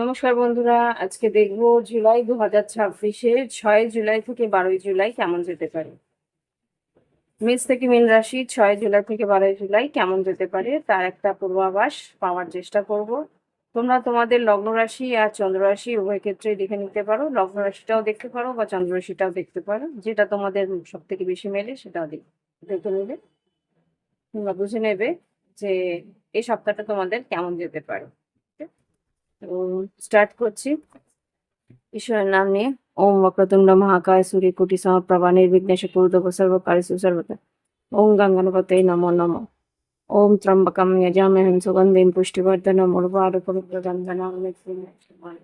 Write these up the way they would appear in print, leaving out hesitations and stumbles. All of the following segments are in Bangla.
নমস্কার বন্ধুরা, আজকে দেখবো জুলাই 2026-এর 6 জুলাই থেকে 12 জুলাই কেমন যেতে পারে। মেষ থেকে মীন রাশি 6 জুলাই থেকে 12 জুলাই কেমন যেতে পারে তার একটা পূর্বাভাস পাওয়ার চেষ্টা করব। তোমরা তোমাদের লগ্ন রাশি আর চন্দ্র রাশি উভয় ক্ষেত্রে দেখে নিতে পারো। লগ্ন রাশিটাও দেখতে পারো বা চন্দ্র রাশিটাও দেখতে পারো, যেটা তোমাদের সব থেকে বেশি মেলে সেটাও দেখে নেবে। তোমরা বুঝে নেবে যে এই সপ্তাহটা তোমাদের কেমন যেতে পারে। তো স্টার্ট করছি ঈশ্বরের নাম নিয়ে। ওম বক্রতুণ্ড মহাকায় সূর্যকোটি সমপ্রভা নির্বিঘ্নেশ কুরুদেব সর্বকার্যেষু সর্বদা। ওম গঙ্গণপতে নমো নমঃ। ওম ত্র্যম্বকম যজামহে সুগন্ধিম পুষ্টিবর্ধনম উর্বারুকমিব বন্ধনাং মৃত্যুঞ্জয়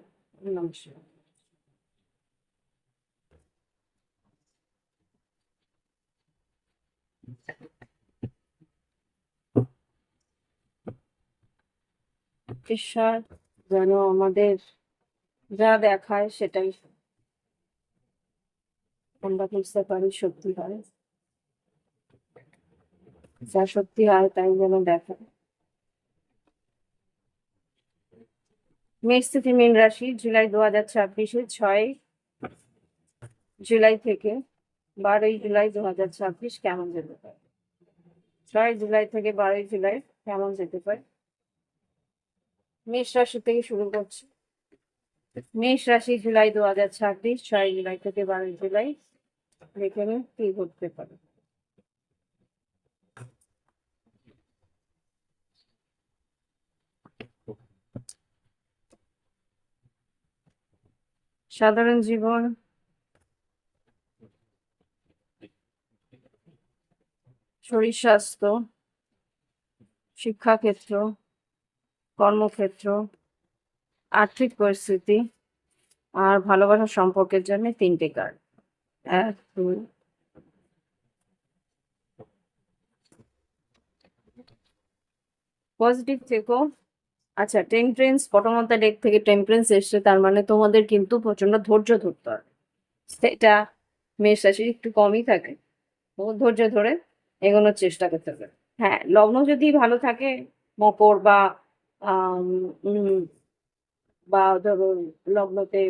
নমঃ। ঈশ্বর যেন আমাদের যা দেখায় সেটাই আমরা বুঝতে পারি সত্যি হয়, যা সত্যি হয় তাই যেন দেখায়। মেষ থেকে মীন রাশি জুলাই 2026-এ 6 জুলাই থেকে 12 জুলাই 2026 কেমন যেতে পারে। 6 জুলাই থেকে 12 জুলাই কেমন যেতে পারে। মেষ রাশি থেকে শুরু করছি। মেষ রাশি জুলাই 2026, 6 জুলাই থেকে 12 জুলাই দেখে নিন কি ঘটতে পারে। সাধারণ জীবন, শরীর স্বাস্থ্য, শিক্ষাক্ষেত্র, কর্মক্ষেত্র, আর্থিক পরিস্থিতি আর ভালোবাসার সম্পর্কের জন্য 3টে কার্ড। 1 2 পজিটিভ থেকো। আচ্ছা, temperance bottom of the deck থেকে টেম্পারেন্স এসছে, তার মানে তোমাদের কিন্তু প্রচন্ড ধৈর্য ধরতে হবে। সেটা মেষ রাশির একটু কমই থাকে, তো ধৈর্য ধরে এগোনোর চেষ্টা করতে হবে। হ্যাঁ, লগ্ন যদি ভালো থাকে মকর বা আম, উম, বা ধরো লগ্নতে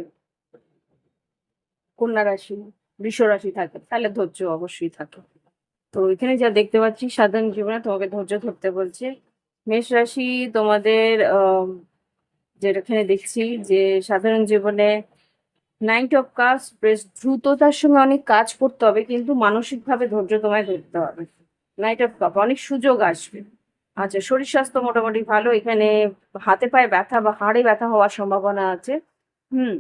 কন্যা রাশি, বৃষ রাশি থাকে, তাহলে ধৈর্য অবশ্যই থাকে। তো এখানে যা দেখতে পাচ্ছি সাধারণ জীবনে তোমাকে ধৈর্য ধরতে বলছে। মেষ রাশি তোমাদের যেখানে দেখছি যে সাধারণ জীবনে নাইট অফ কাপস, বেশ দ্রুততার সঙ্গে অনেক কাজ করতে হবে, কিন্তু মানসিকভাবে ধৈর্য তোমায় ধরতে হবে। নাইট অফ কাপ, অনেক সুযোগ আসবে। আচ্ছা, শরীর স্বাস্থ্য মোটামুটি ভালো। এখানে হাতে পায়ে ব্যথা বা হাড়ে ব্যথা হওয়ার সম্ভাবনা আছে। হুম,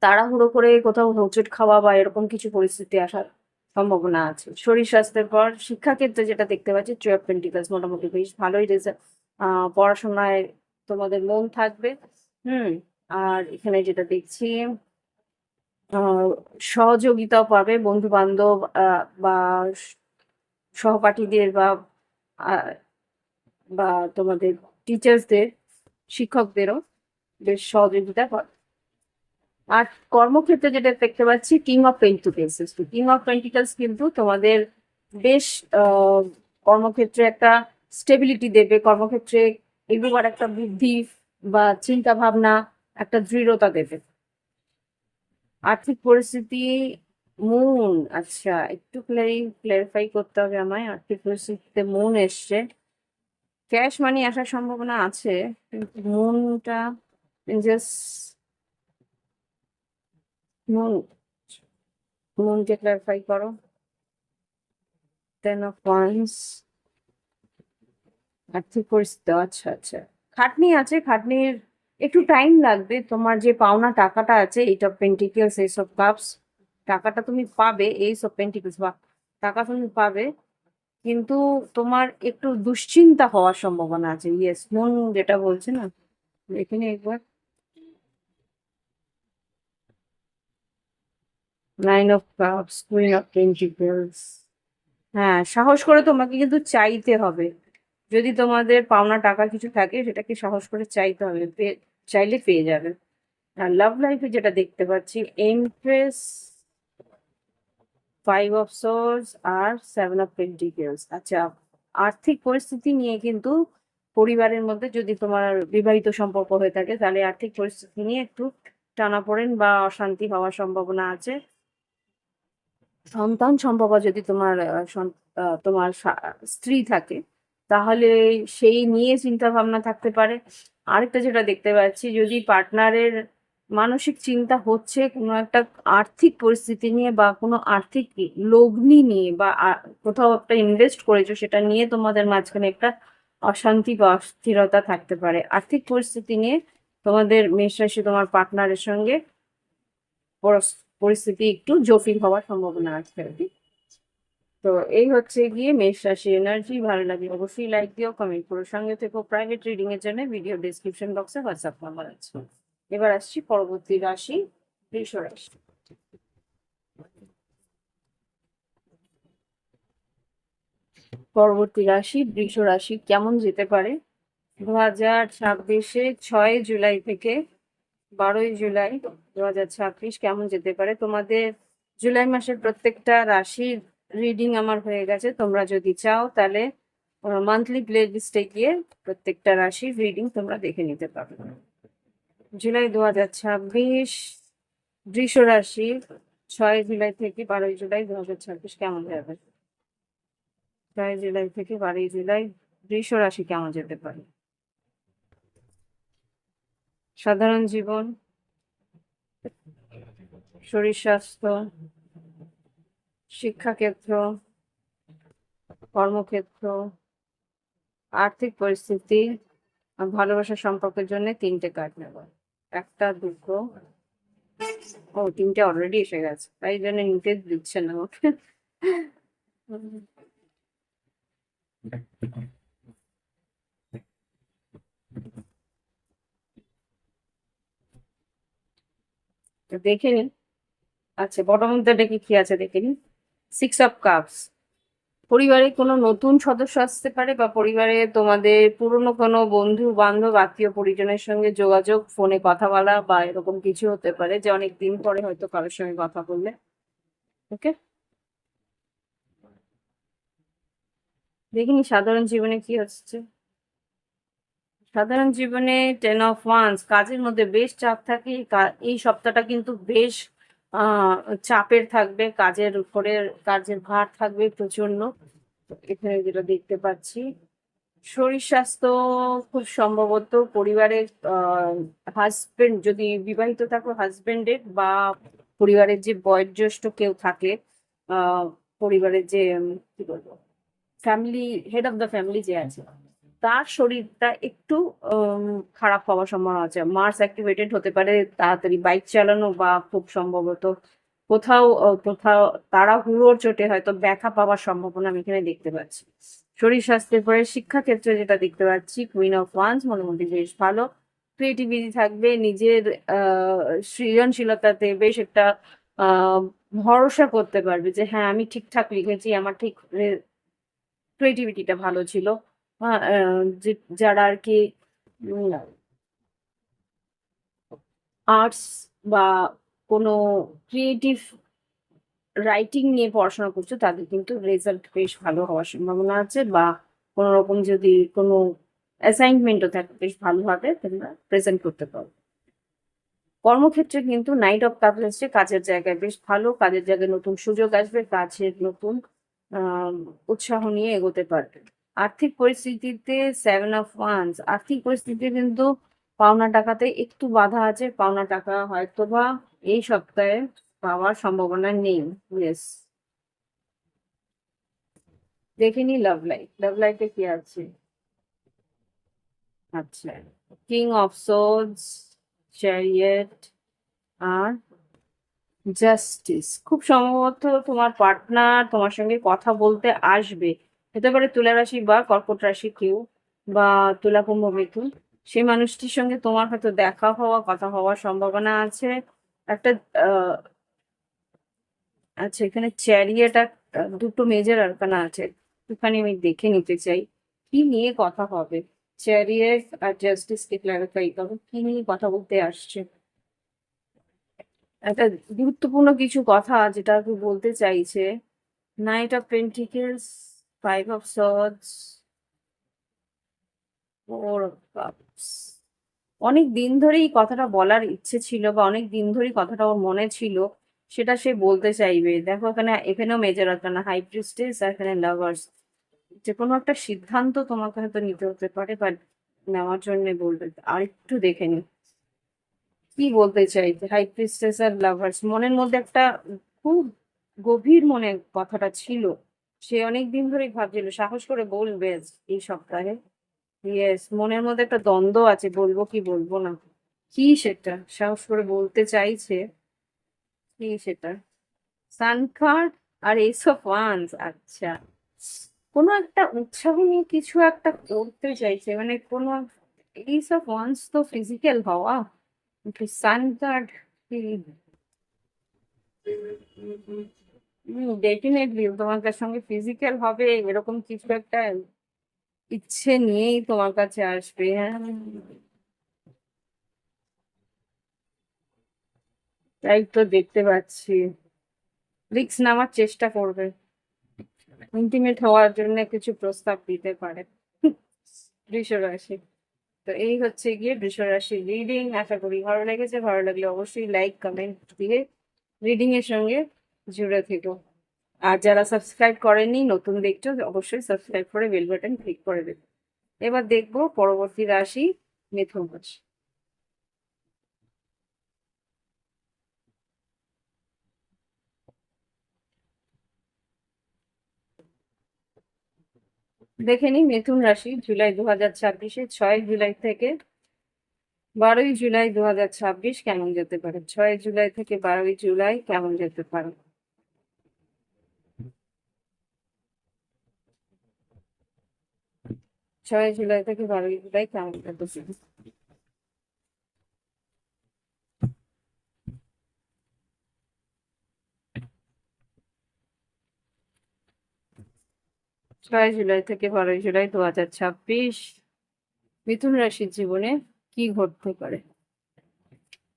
তাড়াহুড়ো করে কোথাও হোঁচট খাওয়া বা এরকম কিছু পরিস্থিতি আসার সম্ভাবনা আছে। শরীর স্বাস্থ্যের পর শিক্ষাক্ষেত্রে যেটা দেখতে পাচ্ছি, ট্রি অফ পেন্টিকলস মোটামুটি বেশ ভালোই রেজাল্ট। পড়াশোনায় তোমাদের মন থাকবে। হুম, আর এখানে যেটা দেখছি আহ সহযোগিতাও পাবে বন্ধু বান্ধব বা সহপাঠীদের আহ, বা তোমাদের টিচার্সদের, শিক্ষকদেরও বেশ সহযোগিতা করে। আর কর্মক্ষেত্রে যেটা দেখতে পাচ্ছি, king of pentacles. King of pentacles কিন্তু তোমাদের বেশ কর্মক্ষেত্রে একটা স্টেবিলিটি দেবে, কর্মক্ষেত্রে এগোবার একটা বুদ্ধি বা চিন্তা ভাবনা, একটা দৃঢ়তা দেবে। আর্থিক পরিস্থিতি মুন, আচ্ছা একটু ক্লারিফাই করতে হবে আমায়। আর্থিক পরিস্থিতিতে মুন এসছে, ক্যাশ মানি আসার সম্ভাবনা আছে, কিন্তু মুনটা জাস্ট মুন, মুনকে ক্লারিফাই করো। 10 of wands, আর্থিক পরিস্থিতি, আচ্ছা আচ্ছা খাটনি আছে, খাটনির একটু টাইম লাগবে। তোমার যে পাওনা টাকাটা আছে, eight of pentacles, ace of cups, টাকাটা তুমি পাবে। এইস অফ পেন্টিকলস বা টাকা তুমি পাবে, কিন্তু তোমার একটু দুশ্চিন্তা হওয়ার সম্ভাবনা আছে। ইয়েস, মন যেটা বলছে না, এখানে একবার 9 of cups, queen of pentacles. হ্যাঁ, সাহস করে তোমাকে কিন্তু চাইতে হবে। যদি তোমাদের পাওনা টাকা কিছু থাকে, সেটাকে সাহস করে চাইতে হবে, চাইলে পেয়ে যাবে। আর লাভ লাইফে যেটা দেখতে পাচ্ছি, এমপ্রেস, 5 অফ সোর্স আর 7 অফ পেন্টিকলস। আচ্ছা, আর্থিক পরিস্থিতি নিয়ে কিন্তু পরিবারের মধ্যে যদি তোমার বিবাহিত সম্পর্ক হয়ে থাকে তাহলে আর্থিক পরিস্থিতি নিয়ে একটু টানাপোড়েন বা অশান্তি হওয়ার সম্ভাবনা আছে। সন্তান সম্ভব যদি তোমার তোমার স্ত্রী থাকে তাহলে সেই নিয়ে চিন্তা ভাবনা থাকতে পারে। আরেকটা যেটা দেখতে পাচ্ছি, যদি পার্টনারের মানসিক চিন্তা হচ্ছে কোনো একটা আর্থিক পরিস্থিতি নিয়ে বা কোনো আর্থিক লগ্নি নিয়ে বা কোথাও একটা ইনভেস্ট করেছো সেটা নিয়ে তোমাদের মাঝখানে একটা অশান্তি বা অস্থিরতা থাকতে পারে। আর্থিক পরিস্থিতি নিয়ে তোমাদের মেষ রাশি তোমার পার্টনারের সঙ্গে পরিস্থিতি একটু জটিল হওয়ার সম্ভাবনা আছে আর কি। তো এই হচ্ছে গিয়ে মেষ রাশি এনার্জি। ভালো লাগলে অবশ্যই লাইক দিও, কমেন্ট করো, সঙ্গে থেকো। প্রাইভেট রিডিং এর জন্য ভিডিও ডেসক্রিপশন বক্সে হোয়াটসঅ্যাপ নাম্বার আছে। এবার আসছি পরবর্তী রাশি, বৃষ রাশি। পরবর্তী রাশি বৃষ রাশি কেমন যেতে পারে 2026-এ 6 জুলাই থেকে 12 জুলাই 2026 কেমন যেতে পারে। তোমাদের জুলাই মাসের প্রত্যেকটা রাশির রিডিং আমার হয়ে গেছে। তোমরা যদি চাও তাহলে মান্থলি প্লে লিস্টে গিয়ে প্রত্যেকটা রাশির রিডিং তোমরা দেখে নিতে পারো। জুলাই 2026 বৃষ রাশি 6 জুলাই থেকে 12 জুলাই 2026 কেমন যাবে। 6 জুলাই থেকে 12 জুলাই বৃষ রাশি কেমন যেতে পারে। সাধারণ জীবন, শরীর স্বাস্থ্য, শিক্ষাক্ষেত্র, কর্মক্ষেত্র, আর্থিক পরিস্থিতি, ভালোবাসার সম্পর্কের জন্য 3টে কার্ড নেব। 1টা 2টো, ও 3টে অলরেডি এসে গেছে, তাই জন্য নিতে দিচ্ছে না আমাকে। দেখে নিন। আচ্ছা, বটম ডেকে কি আছে দেখে নিন। 6 অফ কাপস। পরিবারে কোনো নতুন সদস্য আসতে পারে বা পরিবারে তোমাদের পুরনো কোনো বন্ধু বান্ধব আত্মীয় পরিজনের সঙ্গে যোগাযোগ, ফোনে কথা বলা বা এরকম কিছু হতে পারে যে অনেক দিন পরে হয়তো কারোর সঙ্গে কথা বললে। ওকে, দেখিনি সাধারণ জীবনে কি হচ্ছে। সাধারণ জীবনে 10 অফ ওয়ান্স, কাজের মধ্যে বেশ চাপ থাকে। এই সপ্তাহটা কিন্তু বেশ চাপের থাকবে, কাজের উপরে কাজের ভার থাকবে প্রচন্ড। এখানে যেটা দেখতে পাচ্ছি, শরীর স্বাস্থ্য খুব সম্ভবত পরিবারের হাজবেন্ড, যদি বিবাহিত থাকো হাজবেন্ডের বা পরিবারের যে বয়োজ্যেষ্ঠ কেউ থাকে, পরিবারের যে কি বলবো family head of the family যে আছে তার শরীরটা একটু খারাপ হওয়ার সম্ভাবনা আছে। মার্স অ্যাক্টিভেটেড হতে পারে, তাড়াতাড়ি বাইক চালানো বা খুব সম্ভবত কোথাও কোথাও তাড়াহুড়োর চোটে হয়তো ব্যথা পাওয়ার সম্ভাবনা আমি এখানে দেখতে পাচ্ছি। শরীর স্বাস্থ্যের পরে শিক্ষাক্ষেত্রে যেটা দেখতে পাচ্ছি, কুইন অফ ওয়ান্স মোটামুটি বেশ ভালো। ক্রিয়েটিভিটি থাকবে, নিজের সৃজনশীলতাতে বেশ একটা আহ ভরসা করতে পারবে যে হ্যাঁ আমি ঠিকঠাক লিখেছি, আমার ঠিক ক্রিয়েটিভিটিটা ভালো ছিল। যারা আর কি আর্টস বা কোনো ক্রিয়েটিভ রাইটিং নিয়ে পড়াশোনা করছো তাদের কিন্তু রেজাল্ট বেশ ভালো হওয়ার সম্ভাবনা আছে, বা কোনো রকম যদি কোনো অ্যাসাইনমেন্টও থাকে বেশ ভালোভাবে তোমরা প্রেজেন্ট করতে পারো। কর্মক্ষেত্রে কিন্তু নাইট অফ কাপস এসছে, কাজের জায়গায় বেশ ভালো, কাজের জায়গায় নতুন সুযোগ আসবে, কাজের নতুন উৎসাহ নিয়ে এগোতে পারবে। আর্থিক পরিস্থিতিতে 7 অফ ওয়ান্স, আর্থিক পরিস্থিতি কিন্তু পাওনা টাকাতে একটু বাধা আছে। পাওনা টাকা হয়তোবা এই সপ্তাহে পাওয়ার সম্ভাবনা নেই। ইয়েস, দেখে নি লাভ লাইফ। লাভ লাইফে কি আছে। আচ্ছা, কিং অফ সোর্ডস, চ্যারিয়েট আর জাস্টিস। খুব সম্ভবত তোমার পার্টনার তোমার সঙ্গে কথা বলতে আসবে, হতে পারে তুলা রাশি বা কর্কট রাশি কেউ, বা তুলা কুম্ভ মিথুন। সেই মানুষটির সঙ্গে তোমার হয়তো দেখা হওয়া কথা হওয়ার সম্ভাবনা আছে। একটা আচ্ছা, এখানে চ্যারিয়েট আর দুটো মেজর আরকানা আছে, একটুখানি আমি দেখে নিতে চাই কি নিয়ে কথা হবে। চ্যারিয়েট আর জাস্টিস কে ক্ল্যারিফাই করো, কি নিয়ে কথা বলতে আসছে। একটা গুরুত্বপূর্ণ কিছু কথা যেটা আর কি বলতে চাইছে। Knight of pentacles, 5 of swords, four cups. অনেক দিন ধরেই কথাটা বলার ইচ্ছে ছিল বা অনেক দিন ধরেই কথাটা ওর মনে ছিল, সেটা সে বলতে চাইবে। দেখো এখানে, এখানেও মেজর আর্কানা হাই প্রিস্টেস আর এখানে লাভার্স। যে কোনো একটা সিদ্ধান্ত তোমাকে হয়তো নিতে হতে পারে, বাট নেওয়ার জন্য বলবে। আর একটু দেখে নি কি বলতে চাইছে। হাই প্রিস্টেস আর লাভার্স, মনের মধ্যে একটা খুব গভীর মনে কথাটা ছিল। সে অনেক দিন ধরেই ভাবছিল সাহস করে বলবে এই সপ্তাহে। ইয়েস, মনের মধ্যে একটা দ্বন্দ্ব আছে, বলবো কি বলবো না। কি সেটা সাহস করে বলতে চাইছে, কি সেটা? সান কার্ড আর এস অফ ওয়ান্স। আচ্ছা, কোনো একটা উৎসাহ নিয়ে কিছু একটা করতে চাইছে, মানে কোনো। এস অফ ওয়ান্স তো ফিজিক্যাল হওয়া, সান কার্ড কি? ডেফিনেটলি তোমার কাছে সঙ্গে ফিজিক্যাল হবে এরকম কিছু একটা ইচ্ছে নিয়েই তোমার কাছে আসবে। হ্যাঁ, তাই তো দেখতে পাচ্ছি। রিস্ক নেওয়ার চেষ্টা করবে, ইন্টিমেট হওয়ার জন্য কিছু প্রস্তাব দিতে পারে। বৃষ রাশি। তো এই হচ্ছে গিয়ে বৃষ রাশি রিডিং। আশা করি ভালো লেগেছে, ভালো লাগলে অবশ্যই লাইক কমেন্ট দিয়ে রিডিং এর সঙ্গে জুড়ে থেকো। আর যারা সাবস্ক্রাইব করেনি, নতুন দেখছো, অবশ্যই সাবস্ক্রাইব করে বেল বাটন ক্লিক করে দেবে। এবার দেখবো পরবর্তী রাশি, মিথুন রাশি। দেখে নি মিথুন রাশি জুলাই 2026-এ 6 জুলাই থেকে 12 জুলাই 2026 কেমন যেতে পারে। 6 জুলাই থেকে 12 জুলাই কেমন যেতে পারে। 6 জুলাই থেকে 12 জুলাই কেমন যেতে পারে। 6 জুলাই থেকে 12 জুলাই 2026 মিথুন রাশির জীবনে কি ঘটতে পারে।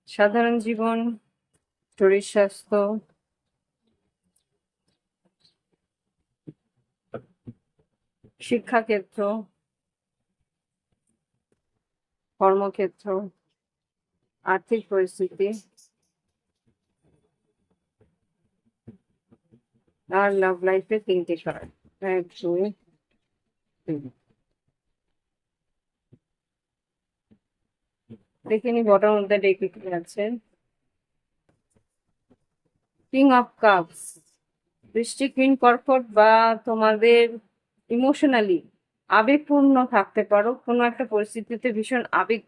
সাধারণ জীবন, শরীর স্বাস্থ্য, শিক্ষাক্ষেত্র, কর্মক্ষেত্র, আর্থিক পরিস্থিতি আর লাভ লাইফে 3টে কার্ড। 1 2 3। দেখে নি বটার মধ্যে ডেকে কি আছে। কিং অফ কাপস, বৃশ্চিক, মীন, কর্কট বা তোমাদের ইমোশনালি আবেগপূর্ণ থাকতে পারো, কোনো একটা পরিস্থিতিতে ভীষণ আবেগ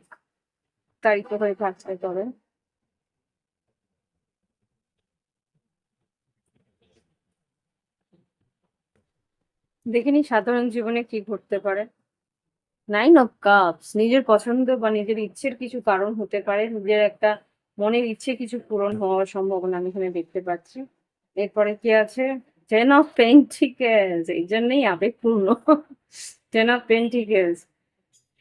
তাড়িত হয়ে থাকতে পারে। দেখিনি সাধারণ জীবনে কি ঘটতে পারে। 9 অফ কাপস, নিজের পছন্দ বা নিজের ইচ্ছের কিছু কারণ হতে পারে, নিজের একটা মনের ইচ্ছে কিছু পূরণ হওয়ার সম্ভাবনা আমি এখানে দেখতে পাচ্ছি। এরপরে কি আছে, 10 অফ পেন্টিকেলস, এই জন্যই আবেগপূর্ণ। 10 অফ পেন্টিকেলস,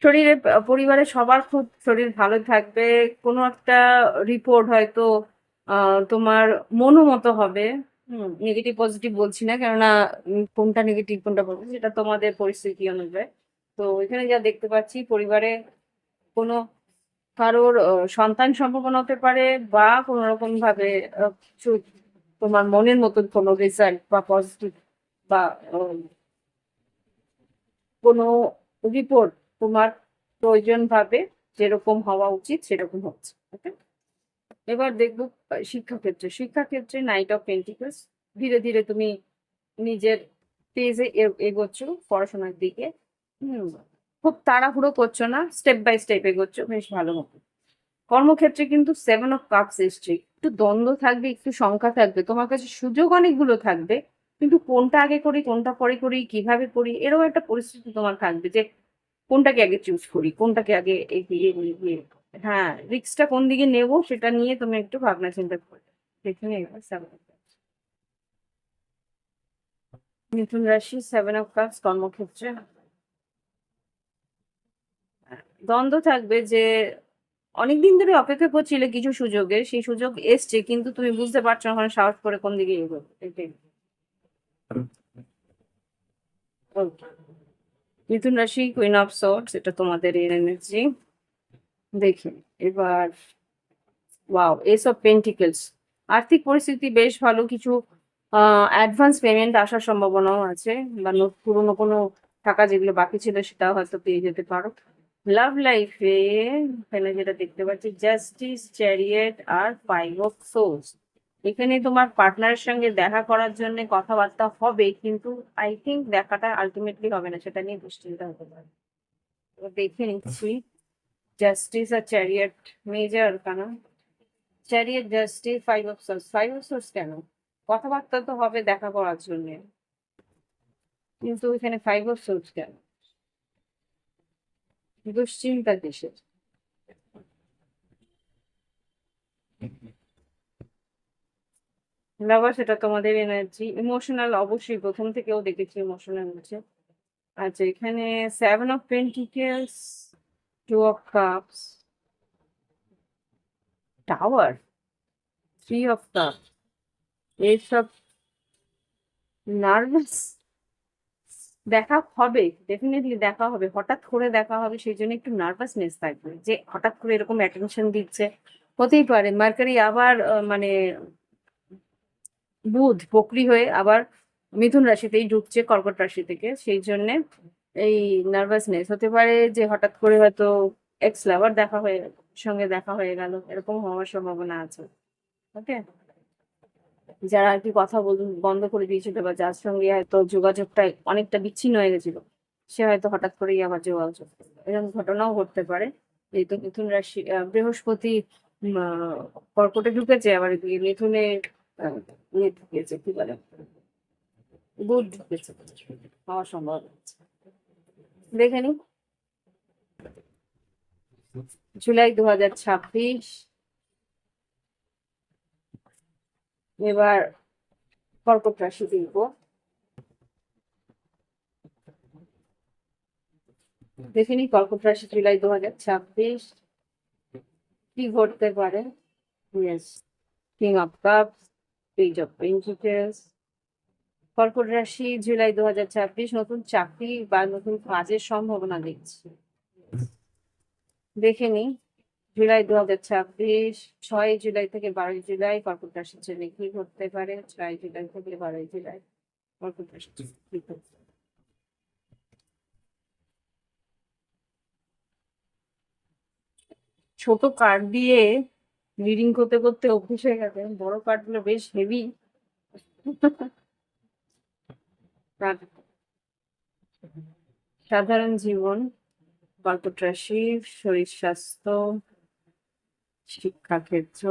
শরীরে পরিবারের সবার খুব শরীর ভালো থাকবে। কোনো একটা রিপোর্ট হয়তো তোমার মনোমতো হবে। নেগেটিভ পজিটিভ বলছি না, কেননা কোনটা নেগেটিভ কোনটা পজিটিভ সেটা তোমাদের পরিস্থিতি অনুযায়ী। তো এখানে যা দেখতে পাচ্ছি, পরিবারে কোনো কারোর সন্তান সম্ভাবনা হতে পারে, বা কোনো রকম ভাবে কিছু তোমার মনের মতন কোনো রেজাল্ট বা পজিটিভ বা কোনো রিপোর্ট তোমার প্রয়োজন ভাবে যেরকম হওয়া উচিত সেরকম হচ্ছে। ওকে, এবার দেখবো শিক্ষাক্ষেত্রে। শিক্ষাক্ষেত্রে 9 অফ পেন্টিকলস, ধীরে ধীরে তুমি নিজের পেজে এগোচ্ছ পড়াশোনার দিকে। হুম, খুব তাড়াহুড়ো করছো না, স্টেপ বাই স্টেপ এগোচ্ছ, বেশ ভালো মতো। কর্মক্ষেত্রে কিন্তু 7 অফ কাপস এসছে, একটু দ্বন্দ্ব থাকবে, একটু শঙ্কা থাকবে, তোমার কাছে সুযোগ অনেকগুলো থাকবে, কিন্তু কোনটা আগে করি কোনটা পরে করি কিভাবে করি এরকম একটা পরিস্থিতি তোমার থাকবে, যে কোনটাকে আগে চুজ করি, কোনটাকে আগে এগিয়ে নিয়ে। হ্যাঁ, রিস্কটা কোন দিকে নেবো সেটা নিয়ে তুমি একটু ভাবনা চিন্তা করবে। দেখুন এবার মিথুন রাশি 7 অফ কাপস কর্মক্ষেত্রে দ্বন্দ্ব থাকবে, যে অনেকদিন ধরে অপেক্ষা করছিলে কিছু সুযোগের, সেই সুযোগ এসছে কিন্তু তুমি বুঝতে পারছো না ওখানে সাহস করে কোন দিকে এগোবে, এটাই। Okay. মিথুন রাশি, কুইন অফ সোর্ডস, এটা তোমাদের এনার্জি। দেখি এবার, ওয়াও, এস অফ পেন্টিকলস। আর্থিক পরিস্থিতি বেশ ভালো, কিছু অ্যাডভান্স পেমেন্ট আসার সম্ভাবনাও আছে, বা পুরোনো কোনো টাকা যেগুলো বাকি ছিল সেটাও হয়তো পেয়ে যেতে পারো। লাভ লাইফে এখানে যেটা দেখতে পাচ্ছি, জাস্টিস, চ্যারিয়েট আর ফাইভ অফ সোলস। এখানে তোমার পার্টনারের সঙ্গে দেখা করার জন্য কথাবার্তা হবে, কিন্তু আই থিঙ্ক দেখাটা আলটিমেটলি হবে না, সেটা নিয়ে দুশ্চিন্তা হতে পারে। এবার দেখে নিচ্ছি জাস্টিস আর চ্যারিয়েট, মেজর কানা। Chariot, justice, five of swords. Five of swords কেন? কথাবার্তা তো হবে দেখা করার জন্য, কিন্তু এখানে ফাইভ অফ সোর্স কেন? দুশ্চিন্তা কিসের? লাভার, সেটা তোমাদের এনার্জি। ইমোশনাল, অবশ্যই প্রথম থেকেও দেখেছি ইমোশনাল আছে। আচ্ছা, এখানে seven of pentacles, two of cups, tower, three of cups, এইসব। নার্ভাস, দেখা হবে, ডেফিনেটলি দেখা হবে, হঠাৎ করে দেখা হবে, সেই জন্য একটু নার্ভাসনেস থাকবে, যে হঠাৎ করে এরকম অ্যাটেনশন দিচ্ছে। হতেই পারে মার্কারি আবার মানে বুধ বকরি হয়ে আবার মিথুন রাশিতেই ঢুকছে কর্কট রাশি থেকে, সেই জন্যে এই নার্ভাসনেস হতে পারে, যে হঠাৎ করে হয়তো এক্স লাভার সঙ্গে দেখা হয়ে গেল, এরকম হওয়ার সম্ভাবনা আছে। ওকে, যারা আর কি কথা বন্ধ করে দিয়েছিল, বা যার সঙ্গে হয়তো যোগাযোগটা অনেকটা বিচ্ছিন্ন হয়ে গেছিল, সে হয়তো হঠাৎ করেই আবার যোগাযোগ করবে। এরকম ঘটনাও ঘটতে পারে। এই তো মিথুন রাশি, বৃহস্পতি কর্কটে ঢুকেছে, আবার এদিকে মিথুনে ইয়ে ঢুকেছে, কি বলে, বুধ ঢুকেছে, হওয়ার সম্ভাবনা আছে। দেখে নি জুলাই 2026। এবার কর্কট রাশি দেখবো। দেখে নি কর্কট রাশি জুলাই 2026 কি ঘটতে পারে। Yes, king of cups, page of pentacles. কর্কট রাশি জুলাই 2026, নতুন চাকরি বা নতুন কাজের সম্ভাবনা দেখছি। দেখে নি জুলাই 2026, 6 জুলাই থেকে 12 জুলাই কর্কট রাশির জন্য কি ঘটতে পারে। 6 জুলাই থেকে 12 জুলাই কর্কট রাশির জন্য কি ঘটতে পারে। ছোট কার্ড দিয়ে রিডিং করতে করতে অভ্যেস হয়ে গেছে, বড় কার্ড গুলো বেশ হেভি। সাধারণ জীবন, কর্কট রাশি, শরীর স্বাস্থ্য, শিক্ষাক্ষেত্র,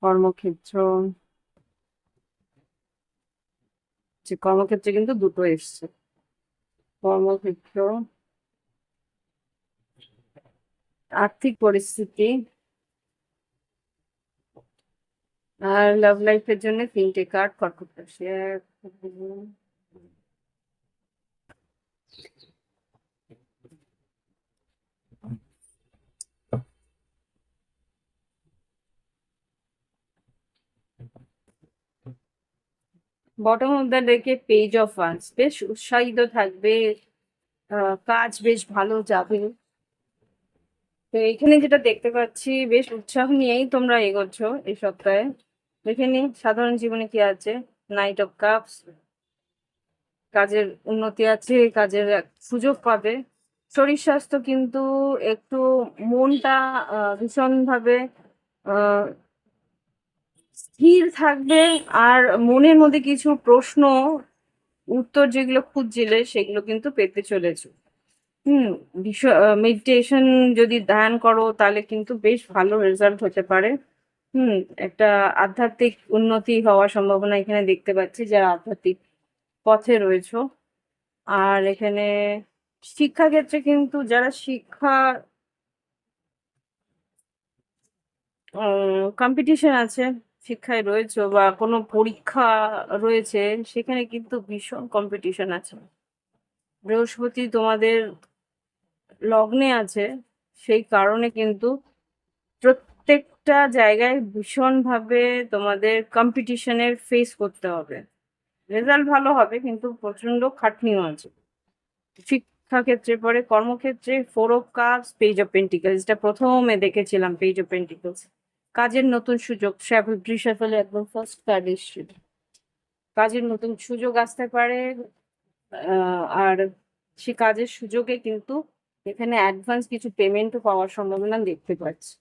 কর্মক্ষেত্র। যে কর্মক্ষেত্রে কিন্তু দুটো এসছে, কর্মক্ষেত্র, আর্থিক পরিস্থিতি, আর লাভ লাইফের জন্য 3টে কার্ড কর্কট রাশি। বটম অফ দ্য ডেকে পেজ অফ ওয়ান্স, বেশ উৎসাহিত থাকবে, কাজ বেশ ভালো যাবে। তো এইখানে যেটা দেখতে পাচ্ছি, বেশ উৎসাহ নিয়েই তোমরা এগোচ্ছ এই সপ্তাহে। দেখে নি সাধারণ জীবনে কি আছে। নাইট অফ কাপস, কাজের উন্নতি আছে, কাজের এক সুযোগ পাবে। শরীর স্বাস্থ্য কিন্তু একটু, মনটা ভীষণভাবে আহ স্থির থাকবে, আর মনের মধ্যে কিছু প্রশ্ন উত্তর যেগুলো খুঁজছিলে সেগুলো কিন্তু পেতে চলেছো। হুম, মেডিটেশন যদি ধ্যান করো তাহলে কিন্তু বেশ ভালো রেজাল্ট হতে পারে। হুম, একটা আধ্যাত্মিক উন্নতি হওয়ার সম্ভাবনা এখানে দেখতে পাচ্ছি, যারা আধ্যাত্মিক পথে রয়েছো। আর এখানে শিক্ষাক্ষেত্রে কিন্তু যারা শিক্ষা কম্পিটিশন আছে, শিক্ষায় রয়েছে বা কোনো পরীক্ষা রয়েছে, সেখানে কিন্তু ভীষণ কম্পিটিশন আছে। বৃহস্পতি তোমাদের লগ্নে আছে, সেই কারণে কিন্তু প্রত্যেকটা জায়গায় ভীষণভাবে তোমাদের কম্পিটিশনের ফেস করতে হবে। রেজাল্ট ভালো হবে কিন্তু প্রচন্ড খাটনিও আছে। শিক্ষা ক্ষেত্রে পরে কর্মক্ষেত্রে 4 of cups, page of pentacles, এটা প্রথমে দেখেছিলাম পেজ অফ পেন্টিকলস। কাজের নতুন সুযোগ, রিসাফেলে একদম ফার্স্ট কার্ড এসেছিল। কাজের নতুন সুযোগ আসতে পারে, আর সে কাজের সুযোগে কিন্তু এখানে অ্যাডভান্স কিছু পেমেন্টও পাওয়ার সম্ভাবনা দেখতে পাচ্ছি।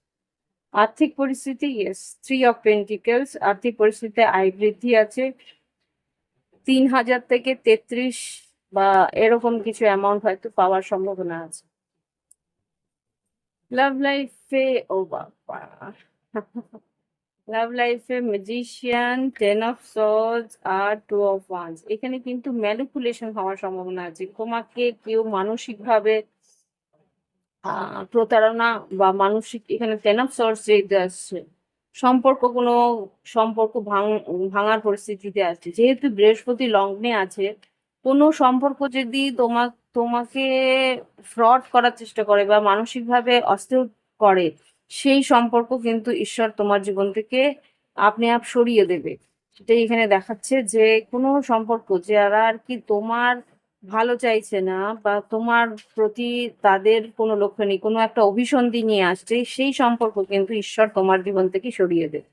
আর্থিক পরিস্থিতি, ইয়েস, 3 অফ পেন্টিকলস, আর্থিক পরিস্থিতিতে আয় বৃদ্ধি আছে। 3000 থেকে 33 বা এরকম কিছু অ্যামাউন্ট হয়তো পাওয়ার সম্ভাবনা আছে। লাভ লাইফে, ও বাবা, লাভ লাইফে ম্যাজিশিয়ান, 10 অফ সোর্ডস আর 2 অফ ওয়ান্স, এখানে কিন্তু ম্যানিপুলেশন হওয়ার সম্ভাবনা আছে। তোমাকে কেউ মানসিকভাবে প্রতারণা বা মানসিক, এখানে 10 অফ সোর্ডস যেহেতু আসছে, কোনো সম্পর্ক ভাঙার পরিস্থিতিতে আছে। যেহেতু বৃহস্পতি লগ্নে আছে, কোনো সম্পর্ক যদি তোমাকে ফ্রড করার চেষ্টা করে বা মানসিকভাবে অস্থির করে, সেই সম্পর্ক কিন্তু ঈশ্বর তোমার জীবন থেকে আপনি আপ সরিয়ে দেবে। সেটাই এখানে দেখাচ্ছে যে কোনো সম্পর্ক যারা আর কি তোমার ভালো চাইছে না বা তোমার প্রতি তাদের কোনো লক্ষ্য নেই, কোনো একটা অভিসন্ধি নিয়ে আসছে, সেই সম্পর্ক কিন্তু ঈশ্বর তোমার জীবন থেকে সরিয়ে দেবে।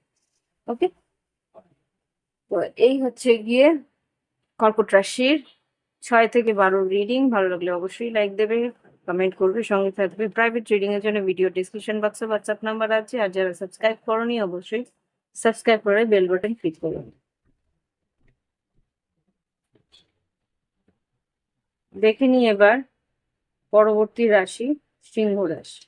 ওকে, তো এই হচ্ছে গিয়ে কর্কট রাশির 6 থেকে 12 রিডিং। ভালো লাগলে অবশ্যই লাইক দেবে, কমেন্ট করবে, সঙ্গে থাকবে। প্রাইভেট রিডিং এর জন্য ভিডিও ডিসক্রিপশন বক্সে হোয়াটসঅ্যাপ নাম্বার আছে, আর যারা সাবস্ক্রাইব করনি অবশ্যই সাবস্ক্রাইব করে বেল বাটন ক্লিক করুন। দেখে নিই এবার পরবর্তী রাশি, সিংহ রাশি।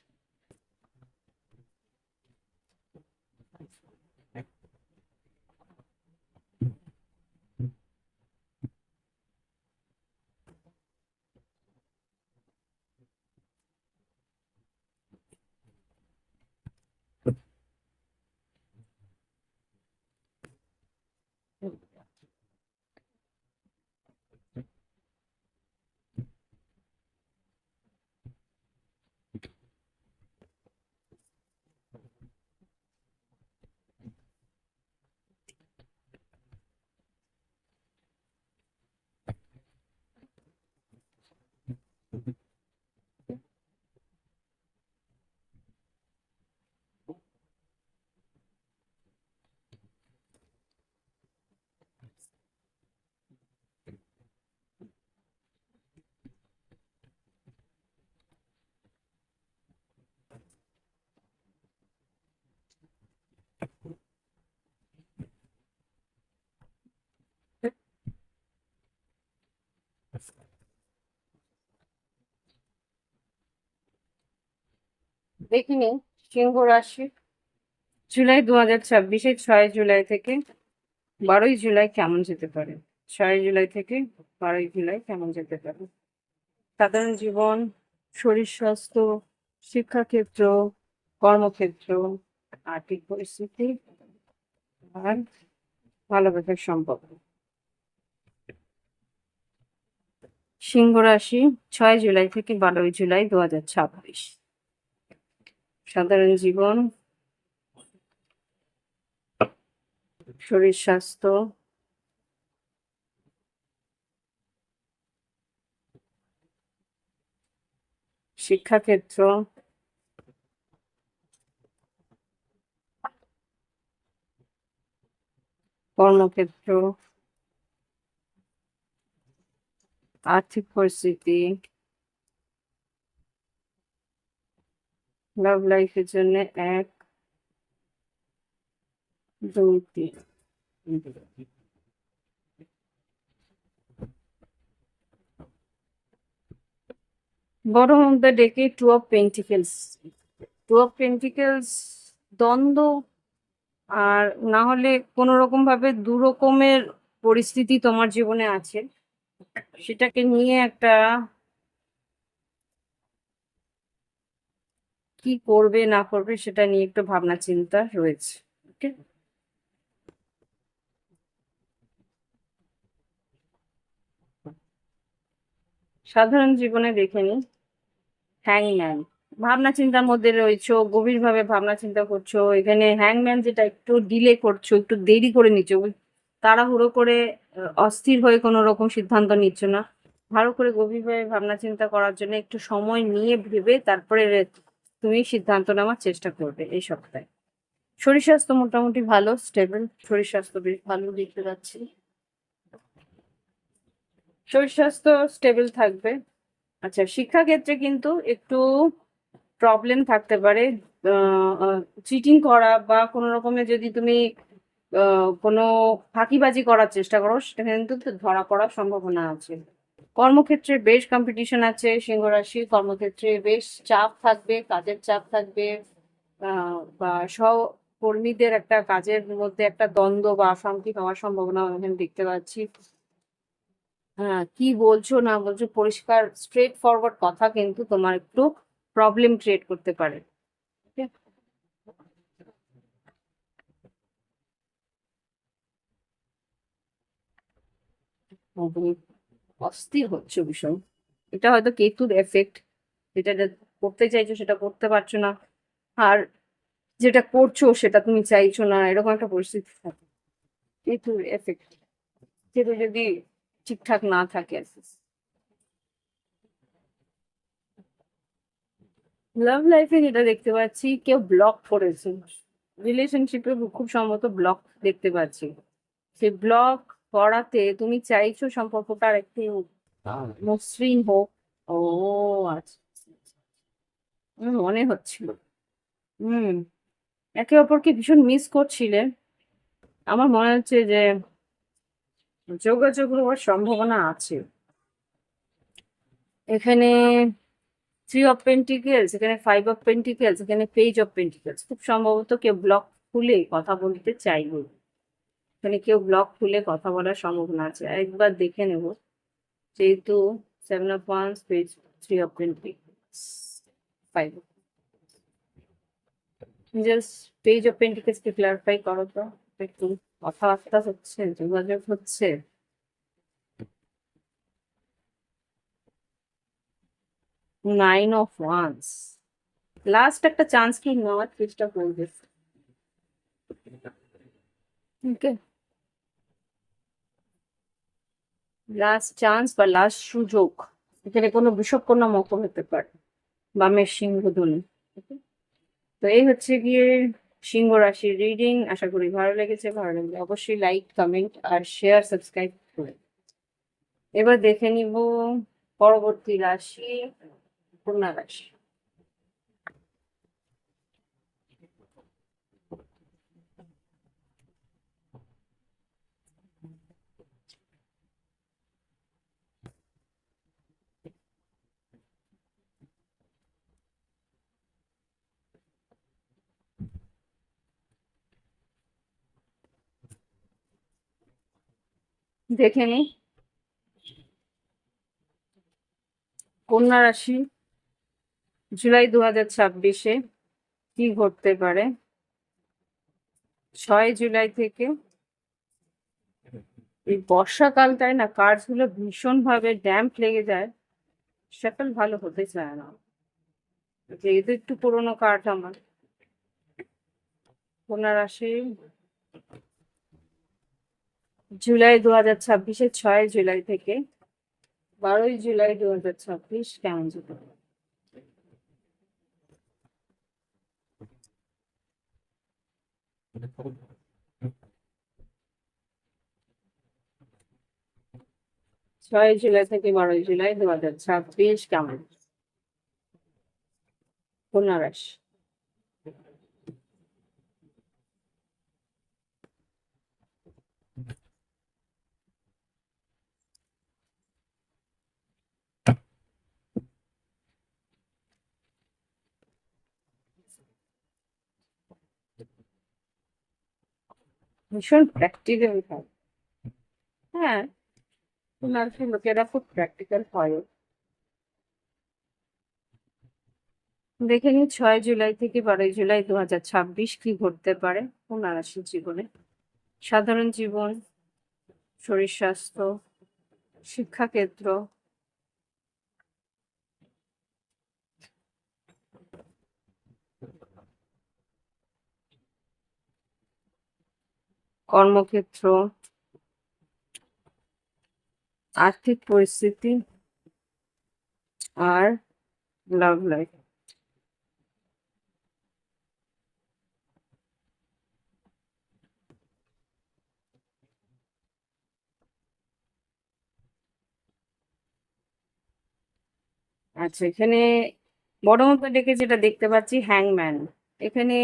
দেখিনি সিংহ রাশি জুলাই 2026, 6 জুলাই থেকে 12 জুলাই কেমন যেতে পারে। 6 জুলাই থেকে 12 জুলাই কেমন যেতে পারে। সাধারণ জীবন, শরীর স্বাস্থ্য, শিক্ষাক্ষেত্র, কর্মক্ষেত্র, আর্থিক পরিস্থিতি আর ভালোবাসার সম্পর্ক। সিংহ রাশি 6 জুলাই থেকে 12 জুলাই 2026, সাধারণ জীবন, শরীর স্বাস্থ্য, শিক্ষাক্ষেত্র, কর্মক্ষেত্র, আর্থিক পরিস্থিতি, লাভ লাইফের জন্য 1, 2, 3। বটম অফ দ্য ডেকে 2 অফ পেন্টিকেলস। 2 অফ পেন্টিকেলস দ্বন্দ্ব, আর না হলে কোনো রকম ভাবে 2 রকমের পরিস্থিতি তোমার জীবনে আছে, সেটাকে নিয়ে একটা কি করবে না করবে সেটা নিয়ে একটু ভাবনা চিন্তা রয়েছে। ওকে, সাধারণ জীবনে দেখে নি হ্যাংম্যান, ভাবনা চিন্তার মধ্যে রয়েছো, গভীরভাবে ভাবনা চিন্তা করছো। এখানে হ্যাংম্যান যেটা একটু ডিলে করছো, একটু দেরি করে নিচ্ছ, তাড়াহুড়ো করে অস্থির হয়ে কোনো রকম সিদ্ধান্ত নিচ্ছ না। ভালো করে গভীরভাবে ভাবনা চিন্তা করার জন্য একটু সময় নিয়ে ভেবে তারপরে তুমি সিদ্ধান্ত নেওয়ার চেষ্টা করবে এই সপ্তাহে। শরীর স্বাস্থ্য মোটামুটি ভালো, স্টেবল। শরীর স্বাস্থ্য বেশ ভালো দেখতে পাচ্ছি। শরীর স্বাস্থ্য স্টেবল থাকবে। আচ্ছা, শিক্ষাক্ষেত্রে কিন্তু একটু প্রবলেম থাকতে পারে। চিটিং করা বা কোনো রকমের যদি তুমি কোনো ফাঁকিবাজি করার চেষ্টা করো, সেটা কিন্তু ধরা পড়ার সম্ভাবনা আছে। কর্মক্ষেত্রে বেশ কম্পিটিশন আছে সিংহ রাশি। কর্মক্ষেত্রে বেশ চাপ থাকবে, কাজের চাপ থাকবে, বা সহকর্মীদের একটা কাজের মধ্যে একটা দ্বন্দ্ব বা অশান্তি হওয়ার সম্ভাবনা এখানে দেখতে পাচ্ছি। হ্যাঁ, কি বলছো না বলছো পরিষ্কার স্ট্রেট ফরওয়ার্ড কথা কিন্তু তোমার একটু প্রবলেম ক্রিয়েট করতে পারে। ঠিক আছে? তুমি অস্থির হচ্ছে ভীষণ। এটা হয়তো কেতুর এফেক্ট। যেটা করতে চাইছো সেটা করতে পারছো না, আর যেটা করছো সেটা তুমি চাইছো না, এরকম একটা পরিস্থিতি থাকে। কেতুর এফেক্ট, কেতু যদি ঠিকঠাক না থাকে। লাভ লাইফে যেটা দেখতে পাচ্ছি, কেউ ব্লক করেছে রিলেশনশিপে, খুব সম্ভবত ব্লক দেখতে পাচ্ছি। সেই ব্লক করাতে তুমি চাইছো সম্পর্কটা আর একটু মসৃণ হোক। ও আচ্ছা, মনে হচ্ছিল। হুম, একে অপরকে ভীষণ মিস করছিলে। আমার মনে হচ্ছে যে যোগাযোগ হওয়ার সম্ভাবনা আছে এখানে। থ্রি অফ পেন্টিকেলস, এখানে ফাইভ অফ পেন্টিকেলস, এখানে পেজ অফ পেন্টিকেলস। খুব সম্ভবত কেউ ব্লক খুলে কথা বলতে চাইবে। এখানে কেউ ব্লগ খুলে কথা বলার সম্ভাবনা আছে। একবার দেখে নেব, যেহেতু seven of wands, page, three of pentacles, five. Just page of pentacles K clarify করো তো একটু। কথাবার্তা হচ্ছে, যোগাযোগ হচ্ছে। নাইন অফ ওয়ান্স, লাস্ট একটা চান্স কি নেওয়ার চেষ্টা করবে। ওকে, লাস্ট চান্স বা লাস্ট সুযোগ। এখানে কোনো বিষবকন্যা মকর হতে পারে, বামের সিংহ ধনু। তো এই হচ্ছে গিয়ে সিংহ রাশির রিডিং। আশা করি ভালো লেগেছে। ভালো লাগলে অবশ্যই লাইক, কমেন্ট আর শেয়ার, সাবস্ক্রাইব করে। এবার দেখে নিব পরবর্তী রাশি, কন্যা রাশি। দেখে নি কন্যা রাশি জুলাই 2026-এ কি ঘটতে পারে। 6 জুলাই থেকে এই বর্ষাকালটায় না কার্ডস গুলো ভীষণ ভাবে ড্যাম্প লেগে যায়, সেটেল ভালো হতে চায় না। যেহেতু একটু পুরোনো কার্ড আমার। কন্যা রাশি জুলাই 2026-এ 6 জুলাই থেকে 12ই জুলাই 2026 কেমন যেতে পারে। 6 জুলাই থেকে 12ই জুলাই 2026 কেমন। কন্যা রাশি, ভীষণ প্র্যাকটিক্যাল হয়। হ্যাঁ, কন্যা রাশির লোকেরা খুব প্র্যাকটিক্যাল হয়। দেখে নিই 6 জুলাই থেকে 12ই জুলাই 2026 কি ঘটতে পারে কন্যা রাশির জীবনে। সাধারণ জীবন, শরীর স্বাস্থ্য, শিক্ষাক্ষেত্র, কর্মক্ষেত্র, আর্থিক পরিস্থিতি আর লাভ লাইফ। আচ্ছা, এখানে বড় মতো ডেকে যেটা দেখতে পাচ্ছি হ্যাংম্যান। এখানে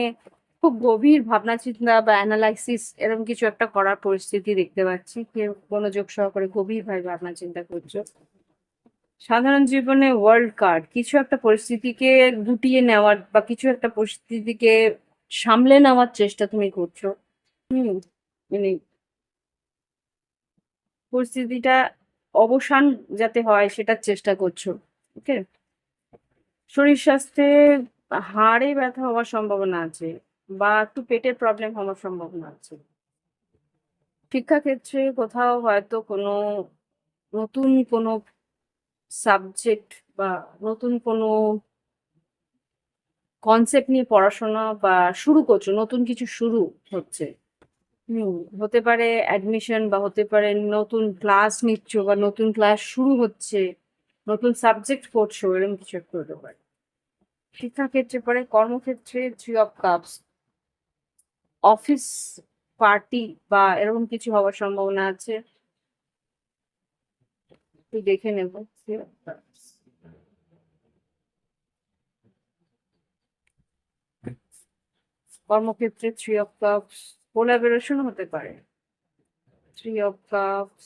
খুব গভীর ভাবনা চিন্তা বা অ্যানালাইসিস এরকম কিছু একটা করার পরিস্থিতি দেখতে পাচ্ছি। কেউ মনোযোগ সহকারে গভীরভাবে ভাবনা চিন্তা করছো। সাধারণ জীবনে ওয়ার্ল্ড কার্ড কিছু একটা পরিস্থিতিকে গুটিয়ে নেওয়ার বা কিছু একটা পরিস্থিতিকে সামলে নেওয়ার চেষ্টা তুমি করছো। হুম, মানে পরিস্থিতিটা অবসান যাতে হয় সেটার চেষ্টা করছো। ওকে। শরীর স্বাস্থ্যে হাড়ে ব্যথা হওয়ার সম্ভাবনা আছে বা একটু পেটের প্রবলেম হওয়ার সম্ভাবনা আছে। শিক্ষাক্ষেত্রে কোথাও হয়তো কোনো নতুন কোনো সাবজেক্ট বা নতুন কোনো কনসেপ্ট নিয়ে পড়াশোনা বা শুরু করছো, নতুন কিছু শুরু হচ্ছে। হুম, হতে পারে অ্যাডমিশন বা হতে পারে নতুন ক্লাস নিচ্ছ বা নতুন ক্লাস শুরু হচ্ছে, নতুন সাবজেক্ট পড়ছো, এরকম কিছু একটা হতে পারে। শিক্ষাক্ষেত্রে পরে কর্মক্ষেত্রে three of cups, office party বা এরকম কিছু হওয়ার সম্ভাবনা আছে। একটু দেখে নেব। Three of Cups। কর্মক্ষেত্রে থ্রি অফ কাপস, কোলাবোরেশন হতে পারে। থ্রি অফ কাপস,